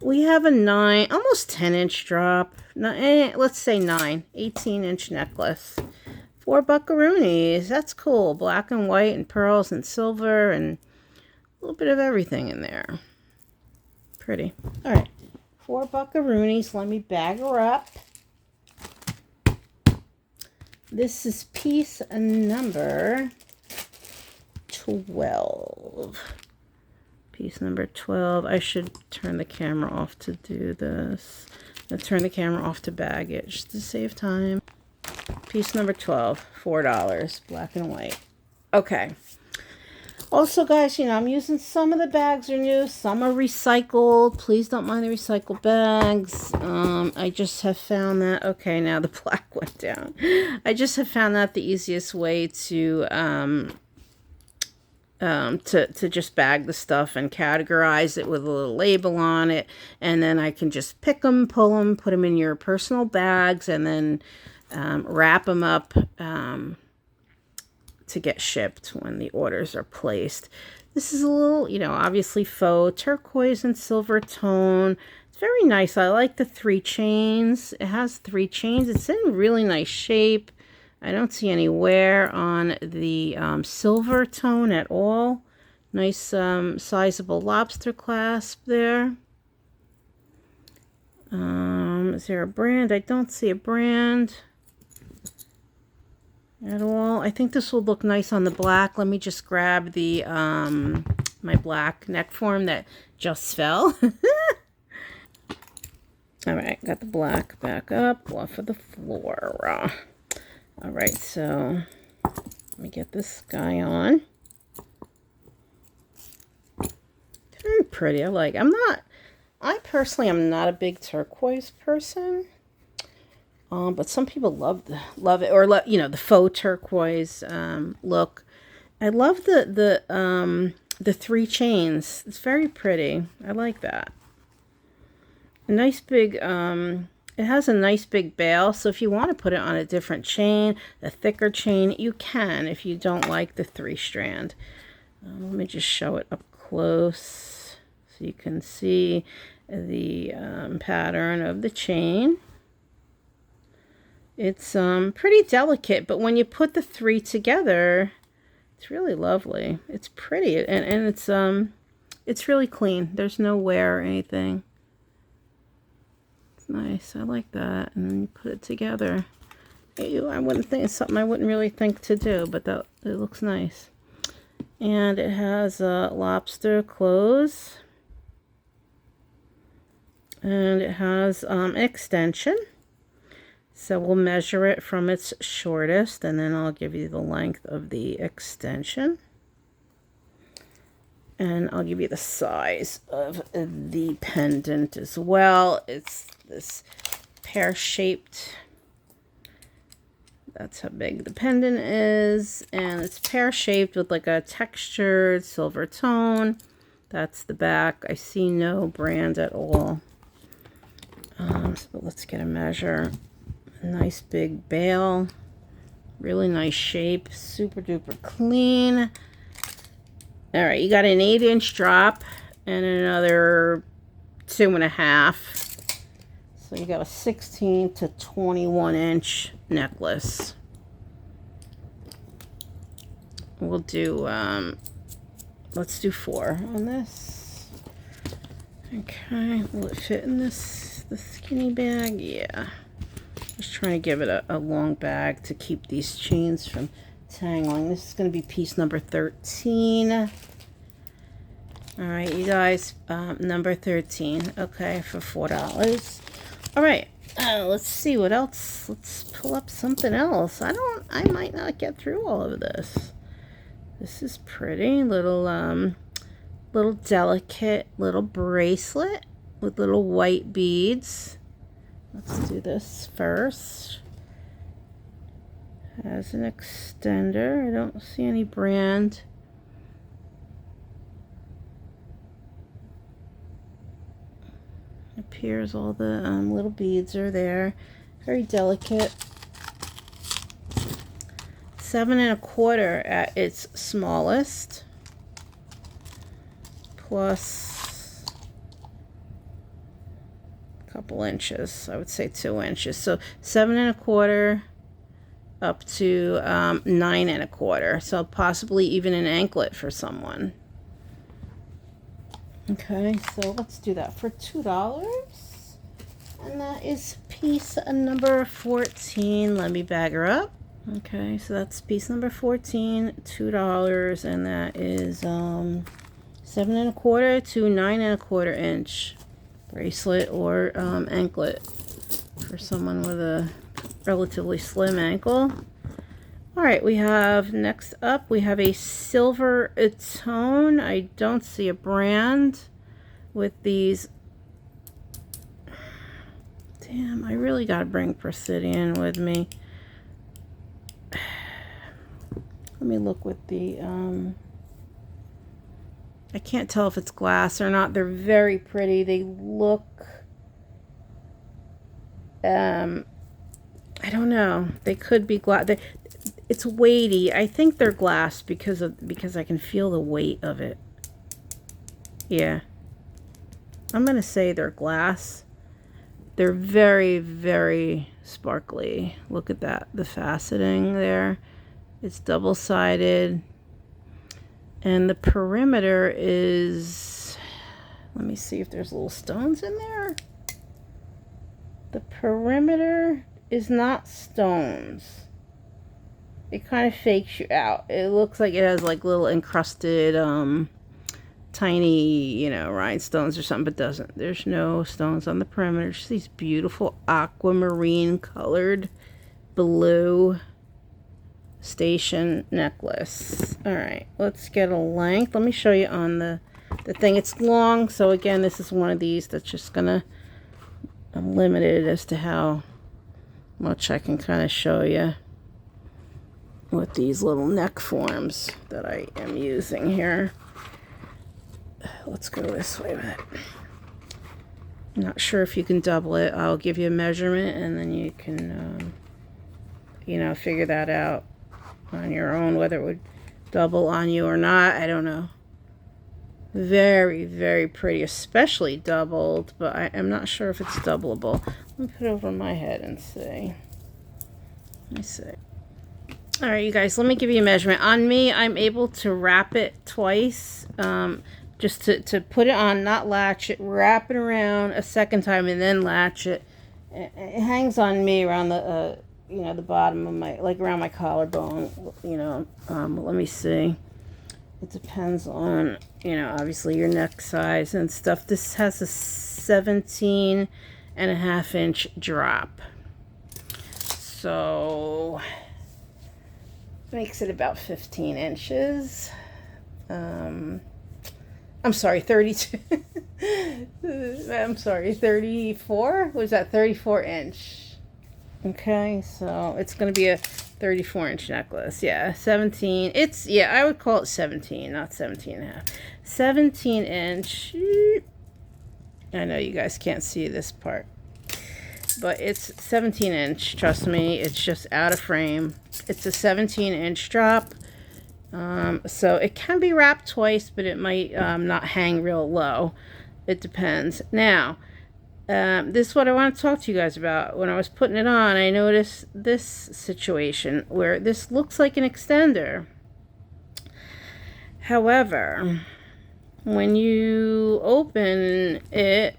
We have a 9, almost 10-inch drop. Let's say 9, 18-inch necklace. 4 buckaroonies. That's cool. Black and white and pearls and silver and a little bit of everything in there. Pretty. All right. 4 buckaroonies. Let me bag her up. This is piece number 12. Piece number 12. I should turn the camera off to do this. I'll turn the camera off to bag it just to save time. Piece number 12, $4, black and white. Okay. Also, guys, you know, I'm using some of the bags are new, some are recycled. Please don't mind the recycled bags. I just have found that, okay, now the black went down. I just have found that the easiest way to just bag the stuff and categorize it with a little label on it. And then I can just pick them, pull them, put them in your personal bags, and then wrap them up to get shipped when the orders are placed. This is a little, you know, obviously faux turquoise and silver tone. It's very nice. I like the 3 chains. It has 3 chains. It's in really nice shape. I don't see any wear on the silver tone at all. Nice sizable lobster clasp there. Is there a brand? I don't see a brand at all. I think this will look nice on the black. Let me just grab the my black neck form that just fell. All right, got the black back up off of the floor. All right, so let me get this guy on. Very pretty. I personally am not a big turquoise person. But some people love it, or you know, the faux turquoise look. I love the 3 chains. It's very pretty. I like that. A nice big it has a nice big bail, so if you want to put it on a different chain, a thicker chain, you can if you don't like the 3-strand. Let me just show it up close so you can see the pattern of the chain. It's pretty delicate, but when you put the 3 together, it's really lovely. It's pretty, and it's really clean. There's no wear or anything. It's nice. I like that. And then you put it together. I wouldn't think it's something I wouldn't really think to do, but it looks nice. And it has a lobster close, and it has an extension. So we'll measure it from its shortest, and then I'll give you the length of the extension. And I'll give you the size of the pendant as well. It's this pear-shaped. That's how big the pendant is. And it's pear-shaped with like a textured silver tone. That's the back. I see no brand at all. So let's get a measure. Nice big bail, really nice shape, super duper clean. All right, you got an 8-inch drop and another 2.5. So you got a 16 to 21 inch necklace. We'll do, let's do 4 on this. Okay, will it fit in the skinny bag? Yeah. Just trying to give it a long bag to keep these chains from tangling. This is going to be piece number 13. All right, you guys, number 13. Okay, for $4. All right, let's see what else. Let's pull up something else. I might not get through all of this. This is pretty. Little delicate little bracelet with little white beads. Let's do this first. Has an extender. I don't see any brand. Appears all the little beads are there. Very delicate. 7 1/4 at its smallest. Plus a couple inches. I would say 2 inches. So 7 1/4 up to 9 1/4. So possibly even an anklet for someone. Okay, so let's do that for $2. And that is piece number 14. Let me bag her up. Okay, so that's piece number 14, $2, and that is 7 1/4 to 9 1/4 inch bracelet or anklet for someone with a relatively slim ankle. All right, we have next up, we have a silver tone. I don't see a brand with these. Damn, I really got to bring Presidian with me. Let me look with the, I can't tell if it's glass or not. They're very pretty. They look, I don't know. They could be glass. It's weighty. I think they're glass because I can feel the weight of it. Yeah. I'm going to say they're glass. They're very, very sparkly. Look at that. The faceting there. It's double-sided. And the perimeter is... Let me see if there's little stones in there. The perimeter is not stones. It kind of fakes you out. It looks like it has like little encrusted tiny, you know, rhinestones or something, but doesn't. There's no stones on the perimeter. Just these beautiful aquamarine colored blue station necklace. All right, let's get a length. Let me show you on the thing. It's long, so again, this is one of these that's just gonna, I'm limited as to how much I can kind of show you with these little neck forms that I am using here. Let's go this way with it. I'm not sure if you can double it. I'll give you a measurement and then you can, you know, figure that out on your own, whether it would double on you or not. I don't know. Very, very pretty, especially doubled, but I'm not sure if it's doubleable. Let me put it over my head and see. Let me see. All right, you guys, let me give you a measurement. On me, I'm able to wrap it twice, just to put it on, not latch it, wrap it around a second time, and then latch it. It hangs on me around the, you know, the bottom of my, like around my collarbone, you know. Let me see. It depends on, you know, obviously your neck size and stuff. This has a 17.5 inch drop. So makes it about 15 inches. I'm sorry, 32. I'm sorry, 34? Was that 34 inch? Okay, so it's going to be a 34 inch necklace. Yeah, 17. It's, yeah, I would call it 17, not 17.5. 17 inch. I know you guys can't see this part, but it's 17 inch. Trust me, it's just out of frame. It's a 17 inch drop. So it can be wrapped twice, but it might not hang real low. it depends. Now, this is what I want to talk to you guys about. When I was putting it on, I noticed this situation where this looks like an extender. However, when you open it,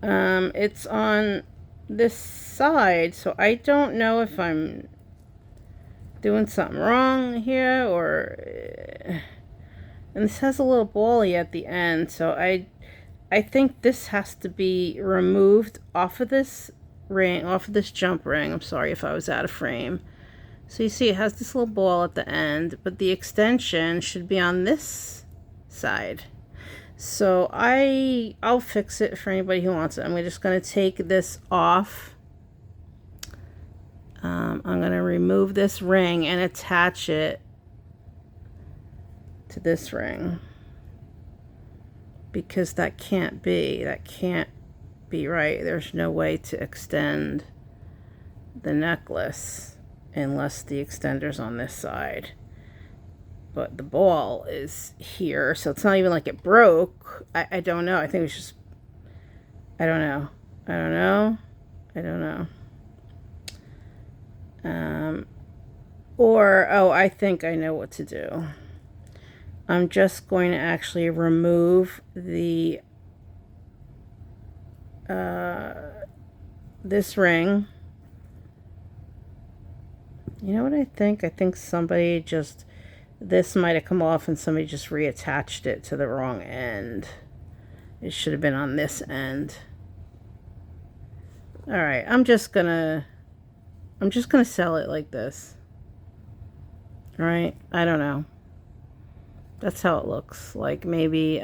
it's on this side, so I don't know if I'm doing something wrong here, or and this has a little bally at the end, so I think this has to be removed off of this ring, off of this jump ring. I'm sorry if I was out of frame. So you see it has this little ball at the end, but the extension should be on this side. So I'll fix it for anybody who wants it. I'm just going to take this off. I'm going to remove this ring and attach it to this ring, because that can't be right. There's no way to extend the necklace unless the extender's on this side. But the ball is here, so it's not even like it broke. I don't know. I think it's just, I don't know. I think I know what to do. I'm just going to actually remove the this ring. You know what I think? I think somebody just, this might have come off and somebody just reattached it to the wrong end. It should have been on this end. All right, I'm just gonna sell it like this. All right, I don't know. That's how it looks. Like maybe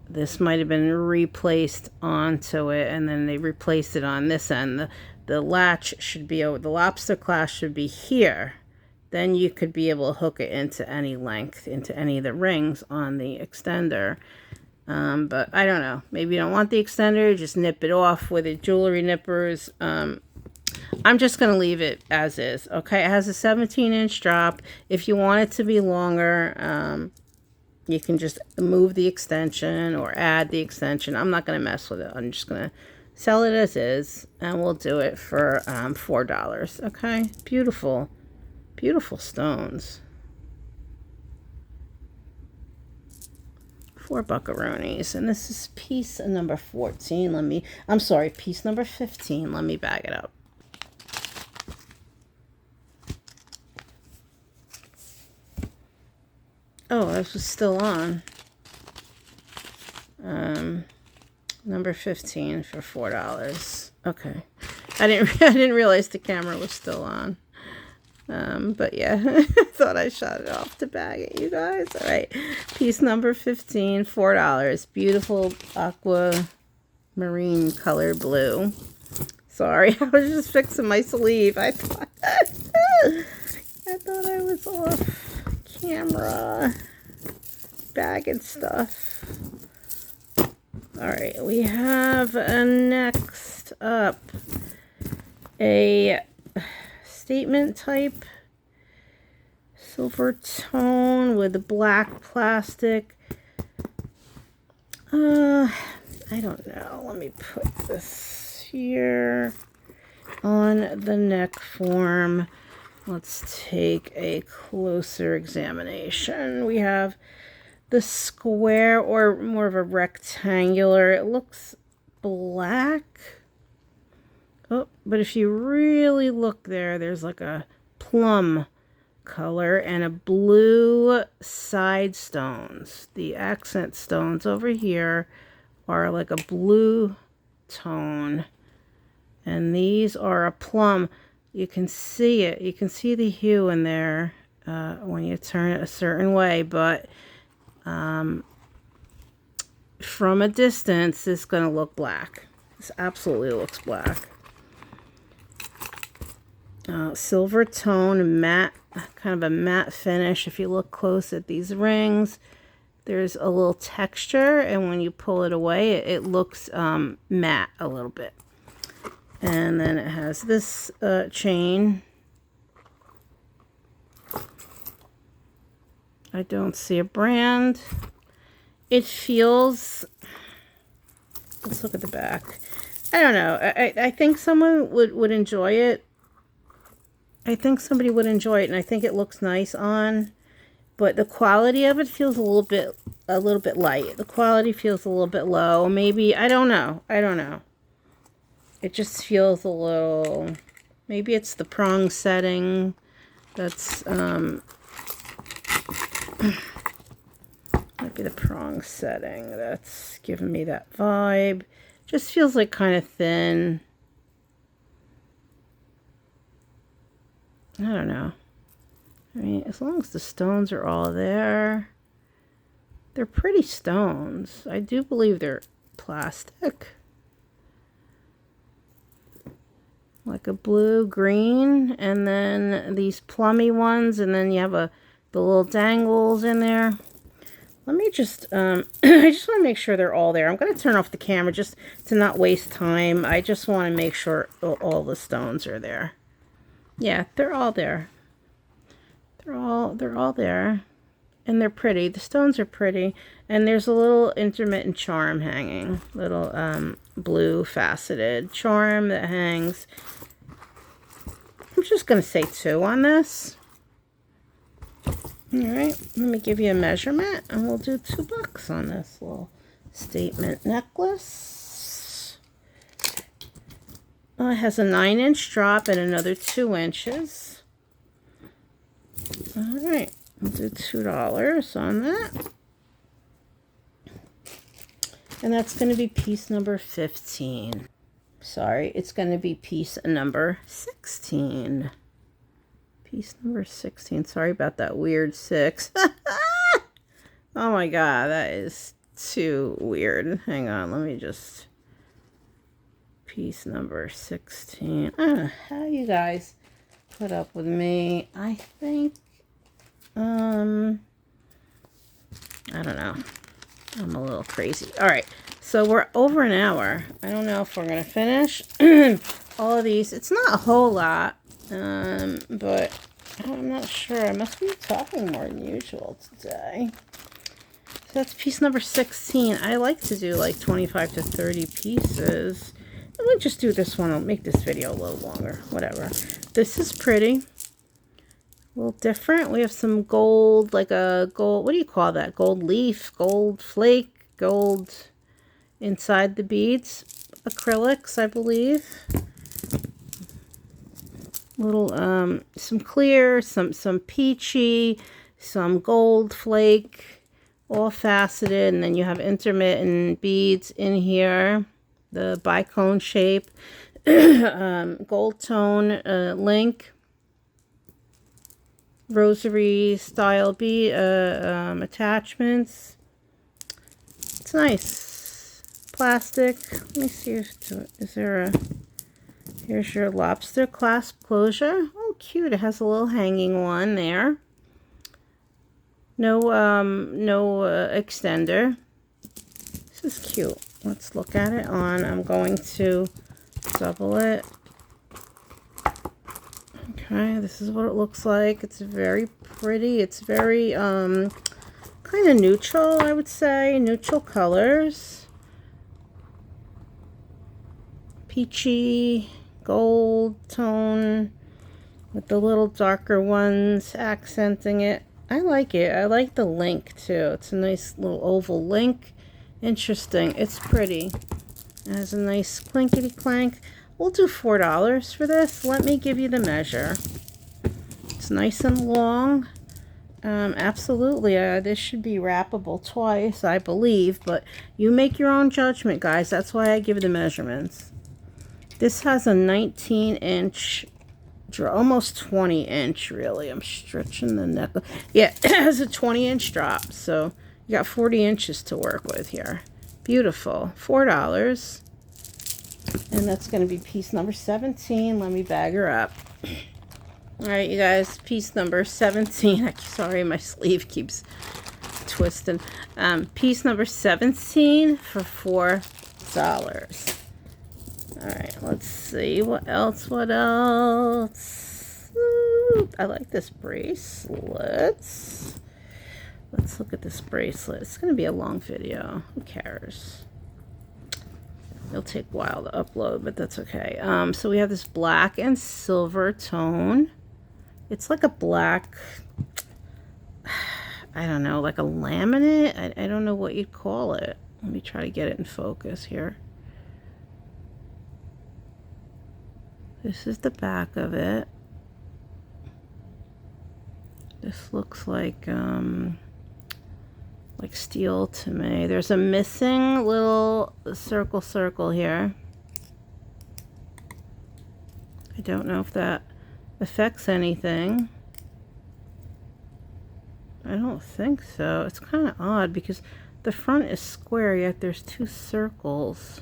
this might have been replaced onto it, and then they replaced it on this end. The latch should be over, the lobster clasp should be here. Then you could be able to hook it into any length, into any of the rings on the extender. But I don't know. Maybe you don't want the extender, just nip it off with the jewelry nippers. I'm just going to leave it as is. Okay, it has a 17-inch drop. If you want it to be longer, you can just move the extension or add the extension. I'm not going to mess with it. I'm just going to sell it as is, and we'll do it for $4. Okay, beautiful, beautiful stones. 4 buckaroonies, and this is piece number 14. Piece number 15. Let me bag it up. Oh, this was still on. Number 15 for $4. Okay, I didn't realize the camera was still on. But yeah, I thought I shot it off to bag it, you guys. All right, piece number 15, $4. Beautiful aquamarine color blue. Sorry, I was just fixing my sleeve. I thought I was off camera bagging stuff. All right, we have next up a statement type silver tone with a black plastic. I don't know. Let me put this here on the neck form. Let's take a closer examination. We have the square, or more of a rectangular. It looks black. Oh, but if you really look there, there's like a plum color and a blue side stones. The accent stones over here are like a blue tone, and these are a plum. You can see it. You can see the hue in there when you turn it a certain way, but from a distance, it's going to look black. This absolutely looks black. Silver tone, matte, kind of a matte finish. If you look close at these rings, there's a little texture, and when you pull it away, it looks matte a little bit. And then it has this chain. I don't see a brand. It feels, let's look at the back. I don't know. I think someone would enjoy it. I think somebody would enjoy it, and I think it looks nice on. But the quality of it feels a little bit light. The quality feels a little bit low. Maybe, I don't know. I don't know. It just feels a little, maybe it's the prong setting that's, might be the prong setting that's giving me that vibe. Just feels like kind of thin. I don't know. I mean, as long as the stones are all there, they're pretty stones. I do believe they're plastic. Like a blue, green, and then these plummy ones, and then you have the little dangles in there. Let me just, I just want to make sure they're all there. I'm going to turn off the camera just to not waste time. I just want to make sure all the stones are there. Yeah, they're all there. They're all there. And they're pretty. The stones are pretty. And there's a little intermittent charm hanging. Little blue faceted charm that hangs. I'm just going to say 2 on this. Alright, let me give you a measurement. And we'll do $2 on this little statement necklace. It has a 9-inch drop and another 2 inches. Alright, we'll do $2 on that. And that's going to be piece number 15. Sorry, it's going to be piece number 16. Piece number 16. Sorry about that weird 6. Oh my god, that is too weird. Hang on, let me just... Piece number 16. I don't know how you guys put up with me. I think, I don't know. I'm a little crazy. All right, so we're over an hour. I don't know if we're going to finish all of these. It's not a whole lot, but I'm not sure. I must be talking more than usual today. So that's piece number 16. I like to do like 25 to 30 pieces. We'll just do this one. I'll make this video a little longer. Whatever. This is pretty. A little different. We have some gold, like a gold, what do you call that? Gold leaf, gold flake, gold inside the beads. Acrylics, I believe. Little, some clear, some peachy, some gold flake, all faceted. And then you have intermittent beads in here. The bicone shape, gold tone link, rosary style bead attachments. It's nice. Plastic. Let me see if is there a... Here's your lobster clasp closure. Oh, cute. It has a little hanging one there. No extender. This is cute. Let's look at it on. I'm going to double it. Okay, this is what it looks like. It's very pretty. It's very kind of neutral, I would say. Neutral colors. Peachy, gold tone with the little darker ones accenting it. I like it. I like the link too. It's a nice little oval link. Interesting. It's pretty. It has a nice clinkety clank. We'll do $4 for this. Let me give you the measure. It's nice and long. Absolutely. This should be wrappable twice, I believe. But you make your own judgment, guys. That's why I give the measurements. This has a 19-inch, almost 20-inch, really. I'm stretching the neck. Yeah, it has a 20-inch drop. So... you got 40 inches to work with here. Beautiful. $4. And that's going to be piece number 17. Let me bag her up. All right, you guys. Piece number 17. Sorry, my sleeve keeps twisting. Piece number 17 for $4. All right, let's see. What else? What else? Ooh, I like this bracelets. Let's look at this bracelet. It's going to be a long video. Who cares? It'll take a while to upload, but that's okay. So we have this black and silver tone. It's like a black, I don't know, like a laminate. I don't know what you'd call it. Let me try to get it in focus here. This is the back of it. This looks like steel to me. There's a missing little circle here. I don't know if that affects anything. I don't think so. It's kind of odd because the front is square, yet there's two circles.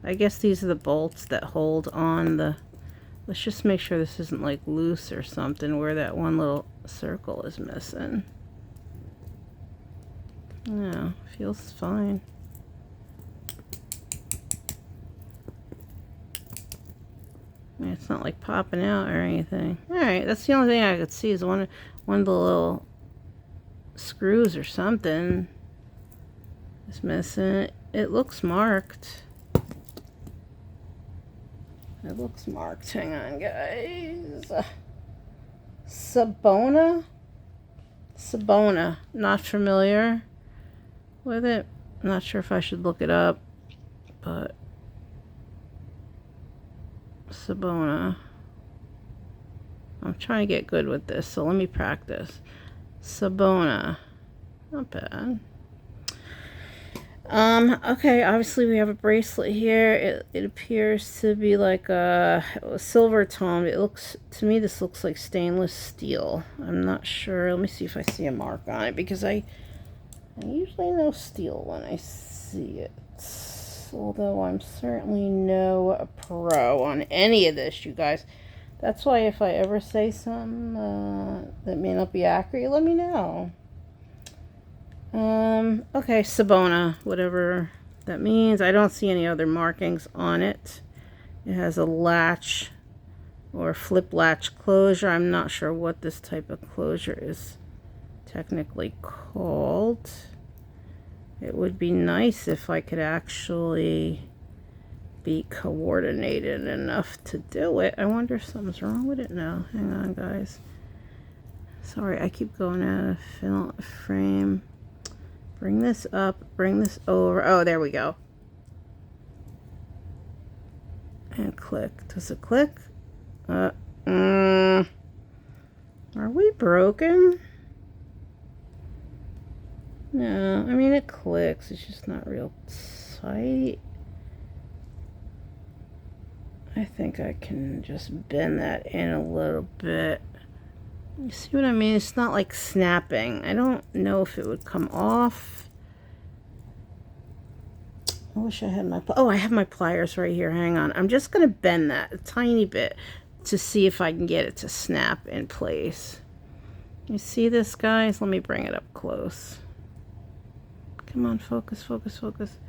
I guess these are the bolts that hold on the... Let's just make sure this isn't like loose or something where that one little circle is missing. No, feels fine. I mean, it's not like popping out or anything. Alright, that's the only thing I could see is one of the little screws or something is missing. It looks marked. It looks marked. Hang on, guys. Sabona? Sabona. Not familiar with it. Not sure if I should look it up, but Sabona. I'm trying to get good with this, so let me practice. Sabona. Not bad. Okay, obviously we have a bracelet here. It appears to be like a silver tone. It looks, to me, this looks like stainless steel. I'm not sure. Let me see if I see a mark on it, because I usually know steel when I see it. Although I'm certainly no pro on any of this, you guys. That's why if I ever say something that may not be accurate, let me know. Okay, Sabona, whatever that means. I don't see any other markings on it. It has a latch or flip latch closure. I'm not sure what this type of closure is technically called. It would be nice if I could actually be coordinated enough to do it. I wonder if something's wrong with it now. Hang on, guys. Sorry, I keep going out of frame. Bring this up, bring this over. Oh, there we go. And click. Does it click? Are we broken? No, I mean it clicks. It's just not real tight. I think I can just bend that in a little bit. You see what I mean? It's not like snapping. I don't know if it would come off. I wish I had my... Oh, I have my pliers right here. Hang on. I'm just going to bend that a tiny bit to see if I can get it to snap in place. You see this, guys? Let me bring it up close. Come on, focus, focus, focus.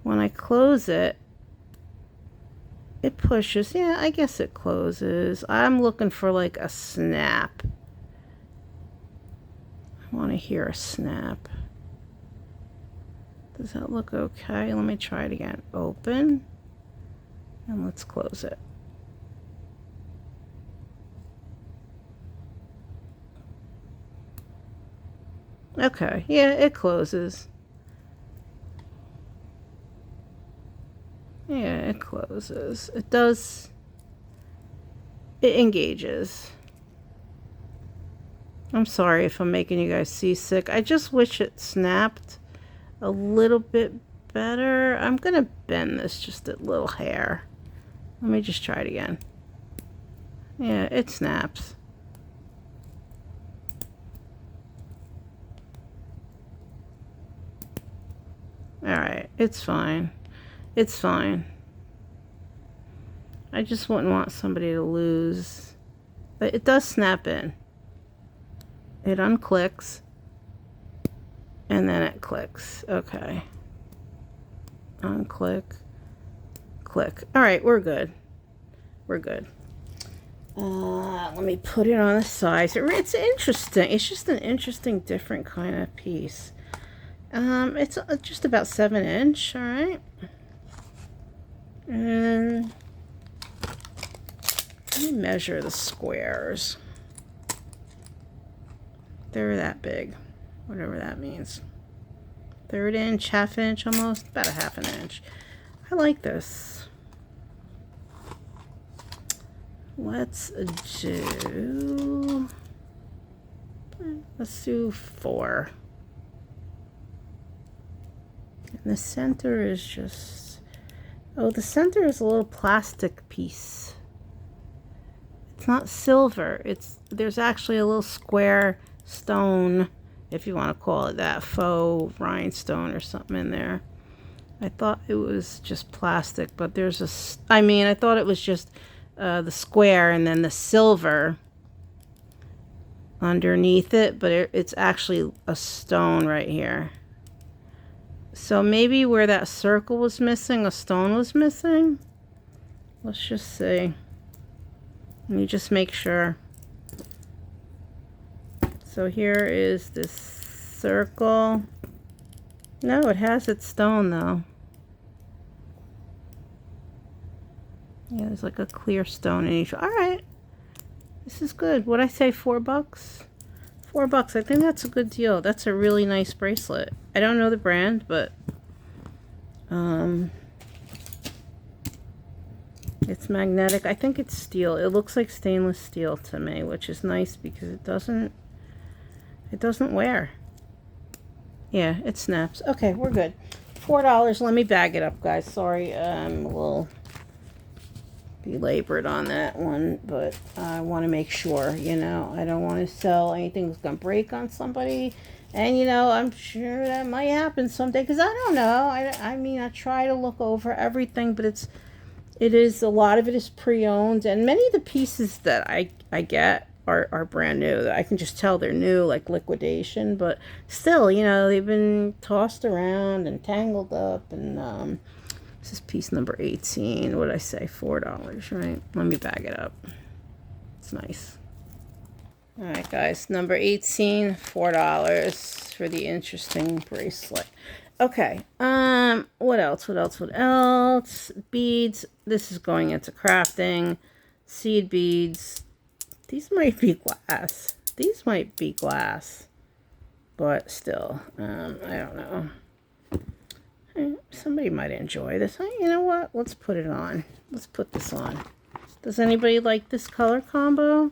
When I close it, it pushes. Yeah, I guess it closes. I'm looking for like a snap. I want to hear a snap. Does that look okay? Let me try it again. Open. And let's close it. Okay, yeah, it closes. Yeah, it closes. It does. It engages. I'm sorry if I'm making you guys seasick. I just wish it snapped a little bit better. I'm going to bend this just a little hair. Let me just try it again. Yeah, it snaps. Alright, it's fine. It's fine. I just wouldn't want somebody to lose. But it does snap in. It unclicks. And then it clicks. Okay. Unclick. Click. Alright, we're good. We're good. Let me put it on the sides. It's interesting. It's just an interesting, different kind of piece. It's just about 7-inch, all right? And let me measure the squares. They're that big, whatever that means. 1/3 inch, 1/2 inch almost, about a 1/2 inch. I like this. Let's do 4. And the center is just, oh, the center is a little plastic piece. It's not silver. There's actually a little square stone, if you want to call it that, faux rhinestone or something in there. I thought it was just plastic, but there's I thought it was just the square and then the silver underneath it, but it's actually a stone right here. So maybe where that circle was missing, a stone was missing. Let's just see. Let me just make sure. So here is this circle. No, it has its stone though. Yeah, there's like a clear stone in each. All right, this is good. What'd I say, $4? $4. I think that's a good deal. That's a really nice bracelet. I don't know the brand, but it's magnetic. I think it's steel. It looks like stainless steel to me, which is nice because it doesn't wear. Yeah, it snaps. Okay, we're good. $4. Let me bag it up, guys. Sorry, I'm a little belabored on that one, but I want to make sure, you know, I don't want to sell anything that's going to break on somebody. And, you know, I'm sure that might happen someday because I don't know. I mean, I try to look over everything, but it is a lot of it is pre-owned, and many of the pieces that I get are brand new. I can just tell they're new, like liquidation, but still, you know, they've been tossed around and tangled up. And this is piece number 18. What did I say? $4, right? Let me bag it up. It's nice. All right, guys, number 18, $4 for the interesting bracelet. Okay, what else? Beads. This is going into crafting. Seed beads. These might be glass. But still, I don't know. Somebody might enjoy this. You know what? Let's put it on. Let's put this on. Does anybody like this color combo?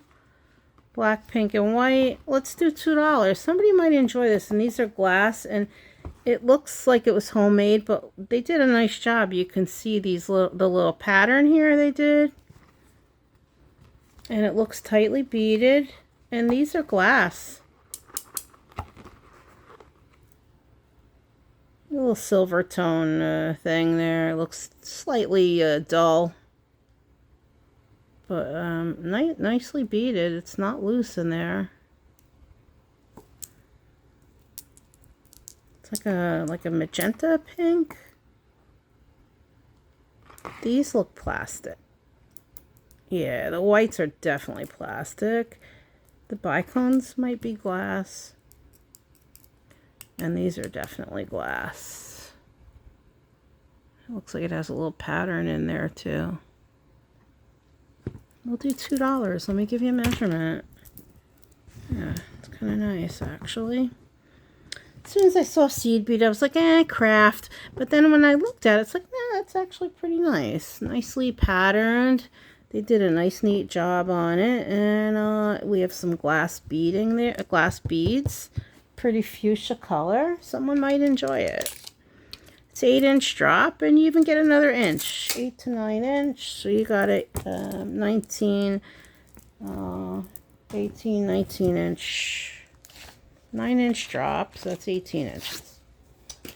Black, pink, and white. Let's do $2. Somebody might enjoy this. And these are glass, and it looks like it was homemade, but they did a nice job. You can see the little pattern here they did. And it looks tightly beaded. And these are glass. A little silver tone thing there. It looks slightly dull. But nicely beaded. It's not loose in there. It's like a magenta pink. These look plastic. Yeah, the whites are definitely plastic. The bicones might be glass. And these are definitely glass. It looks like it has a little pattern in there too. We'll do $2. Let me give you a measurement. Yeah, it's kind of nice actually. As soon as I saw seed bead, I was like, craft. But then when I looked at it, it's like, nah, it's actually pretty nice. Nicely patterned. They did a nice, neat job on it. And we have some glass beading there, glass beads. Pretty fuchsia color. Someone might enjoy it. It's 8-inch drop, and you even get another inch. 8 to 9 inch. So you got it 18, 19 inch. 9-inch drop, so that's 18 inches.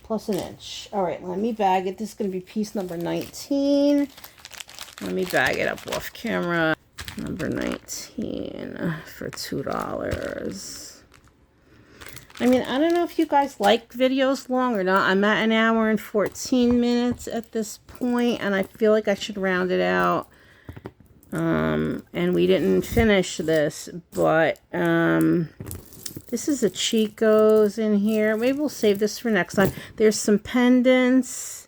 Plus an inch. Alright, let me bag it. This is going to be piece number 19. Let me bag it up off camera. Number 19 for $2. I mean, I don't know if you guys like videos long or not. I'm at 1 hour and 14 minutes at this point, and I feel like I should round it out. And we didn't finish this, but this is a Chico's in here. Maybe we'll save this for next time. There's some pendants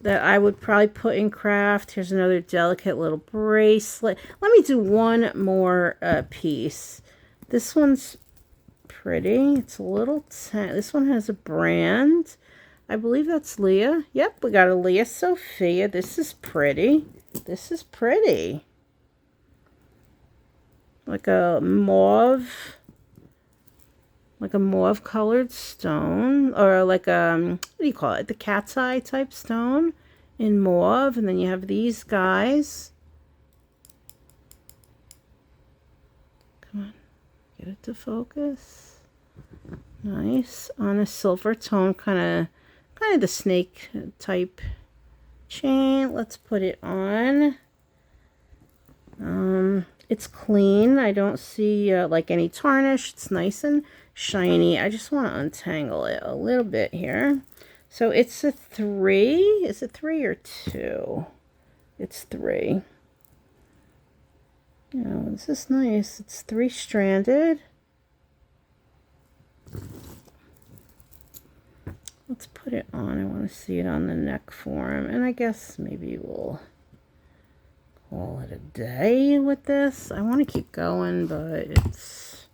that I would probably put in craft. Here's another delicate little bracelet. Let me do one more piece. This one's pretty. It's a little this one has a brand. I believe that's Leah. Yep, we got a Leah Sophia. This is pretty. This is pretty. Like a mauve colored stone, or like what do you call it? The cat's eye type stone in mauve. And then you have these guys. Come on, get it to focus. Nice. On a silver tone, kind of the snake type chain. Let's put it on. It's clean. I don't see like any tarnish. It's nice and shiny. I just want to untangle it a little bit here. So it's a 3. Is it 3 or 2? It's 3. Oh, this is nice. It's 3-stranded. Let's put it on. I want to see it on the neck form. And I guess maybe we'll call it a day with this. I want to keep going, but it's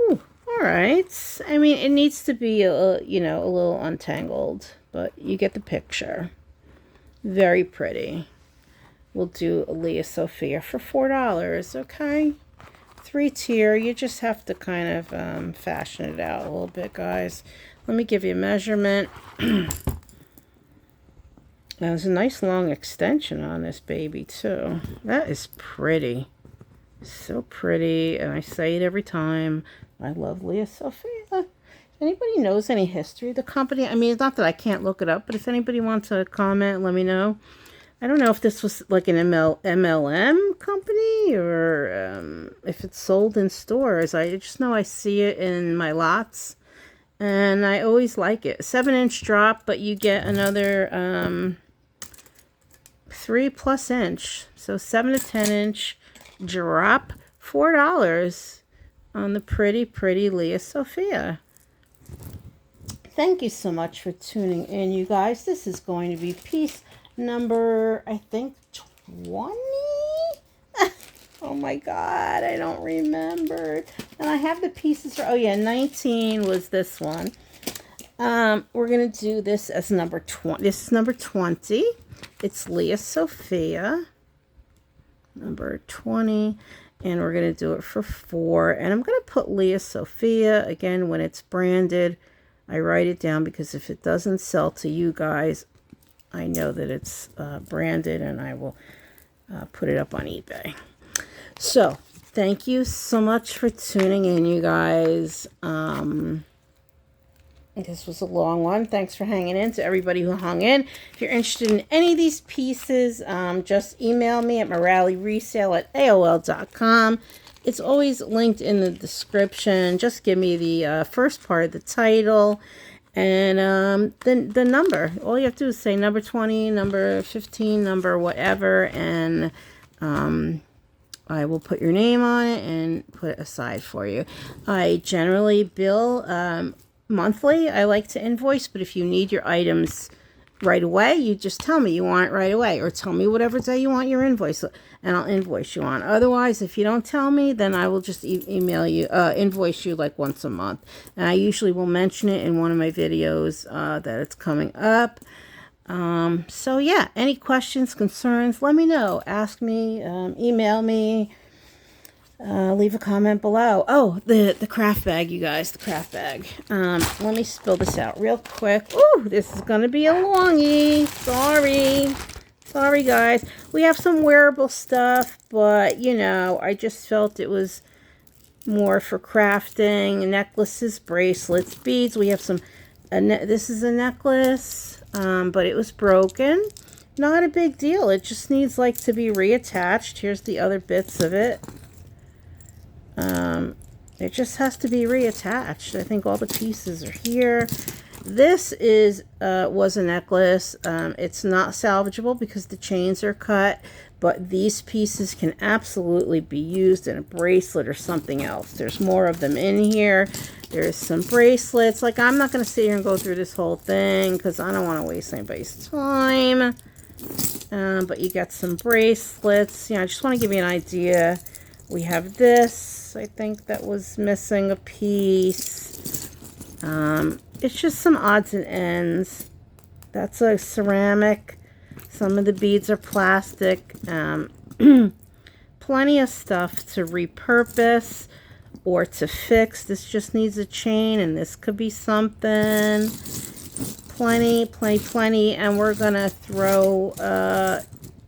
all right. I mean, it needs to be a little untangled, but you get the picture. Very pretty. We'll do a Leah Sophia for $4. Okay, 3-tier. You just have to kind of fashion it out a little bit, guys. Let me give you a measurement. There's a nice long extension on this baby too. That is pretty. So pretty. And I say it every time. I love Leah Sophia. If anybody knows any history of the company, I mean, it's not that I can't look it up, but if anybody wants to comment, let me know. I don't know if this was like an MLM company or if it's sold in stores. I just know I see it in my lots. And I always like it. 7-inch drop, but you get another 3+ inch. So 7 to 10-inch drop. $4 on the pretty, pretty Leah Sophia. Thank you so much for tuning in, you guys. This is going to be piece number, I think, 20? Oh my God, I don't remember. And I have the pieces for, 19 was this one. We're going to do this as number 20. This is number 20. It's Leah Sophia. Number 20. And we're going to do it for $4. And I'm going to put Leah Sophia. Again, when it's branded, I write it down because if it doesn't sell to you guys, I know that it's branded and I will put it up on eBay. So, thank you so much for tuning in, you guys. This was a long one. Thanks for hanging in, to everybody who hung in. If you're interested in any of these pieces, just email me at moraleresale@aol.com. It's always linked in the description. Just give me the first part of the title and the number. All you have to do is say number 20, number 15, number whatever, and I will put your name on it and put it aside for you. I generally bill monthly. I like to invoice, but if you need your items right away, you just tell me you want it right away, or tell me whatever day you want your invoice, and I'll invoice you on. Otherwise, if you don't tell me, then I will just email you, invoice you like once a month. And I usually will mention it in one of my videos that it's coming up. So yeah, any questions, concerns, let me know. Ask me, email me, leave a comment below. Oh, the craft bag, you guys, the craft bag. Let me spill this out real quick. Ooh, this is going to be a longie. Sorry, guys. We have some wearable stuff, but, I just felt it was more for crafting. Necklaces, bracelets, beads. We have some, this is a necklace. But it was broken. Not a big deal. It just needs to be reattached. Here's the other bits of it. It just has to be reattached. I think all the pieces are here. This was a necklace. It's not salvageable because the chains are cut, but these pieces can absolutely be used in a bracelet or something else. There's more of them in here. There's some bracelets. Like, I'm not going to sit here and go through this whole thing because I don't want to waste anybody's time. But you got some bracelets. You know, I just want to give you an idea. We have this. I think that was missing a piece. It's just some odds and ends. That's a ceramic. Some of the beads are plastic. Plenty of stuff to repurpose or to fix. This just needs a chain, and this could be something. Plenty. And we're going to throw a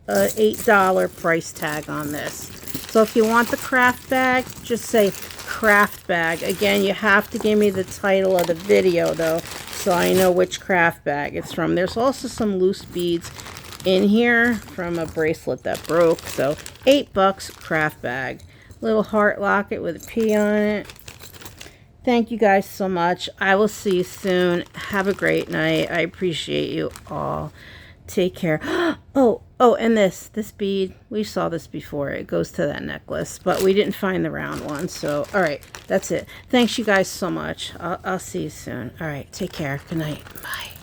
$8 price tag on this. So if you want the craft bag, just say craft bag. Again, you have to give me the title of the video, though, so I know which craft bag it's from. There's also some loose beads in here from a bracelet that broke. So $8 craft bag. Little heart locket with a P on it. Thank you guys so much. I will see you soon. Have a great night. I appreciate you all. Take care. Oh, and this bead, we saw this before. It goes to that necklace, but we didn't find the round one. So, all right, that's it. Thanks you guys so much. I'll see you soon. All right, take care. Good night. Bye.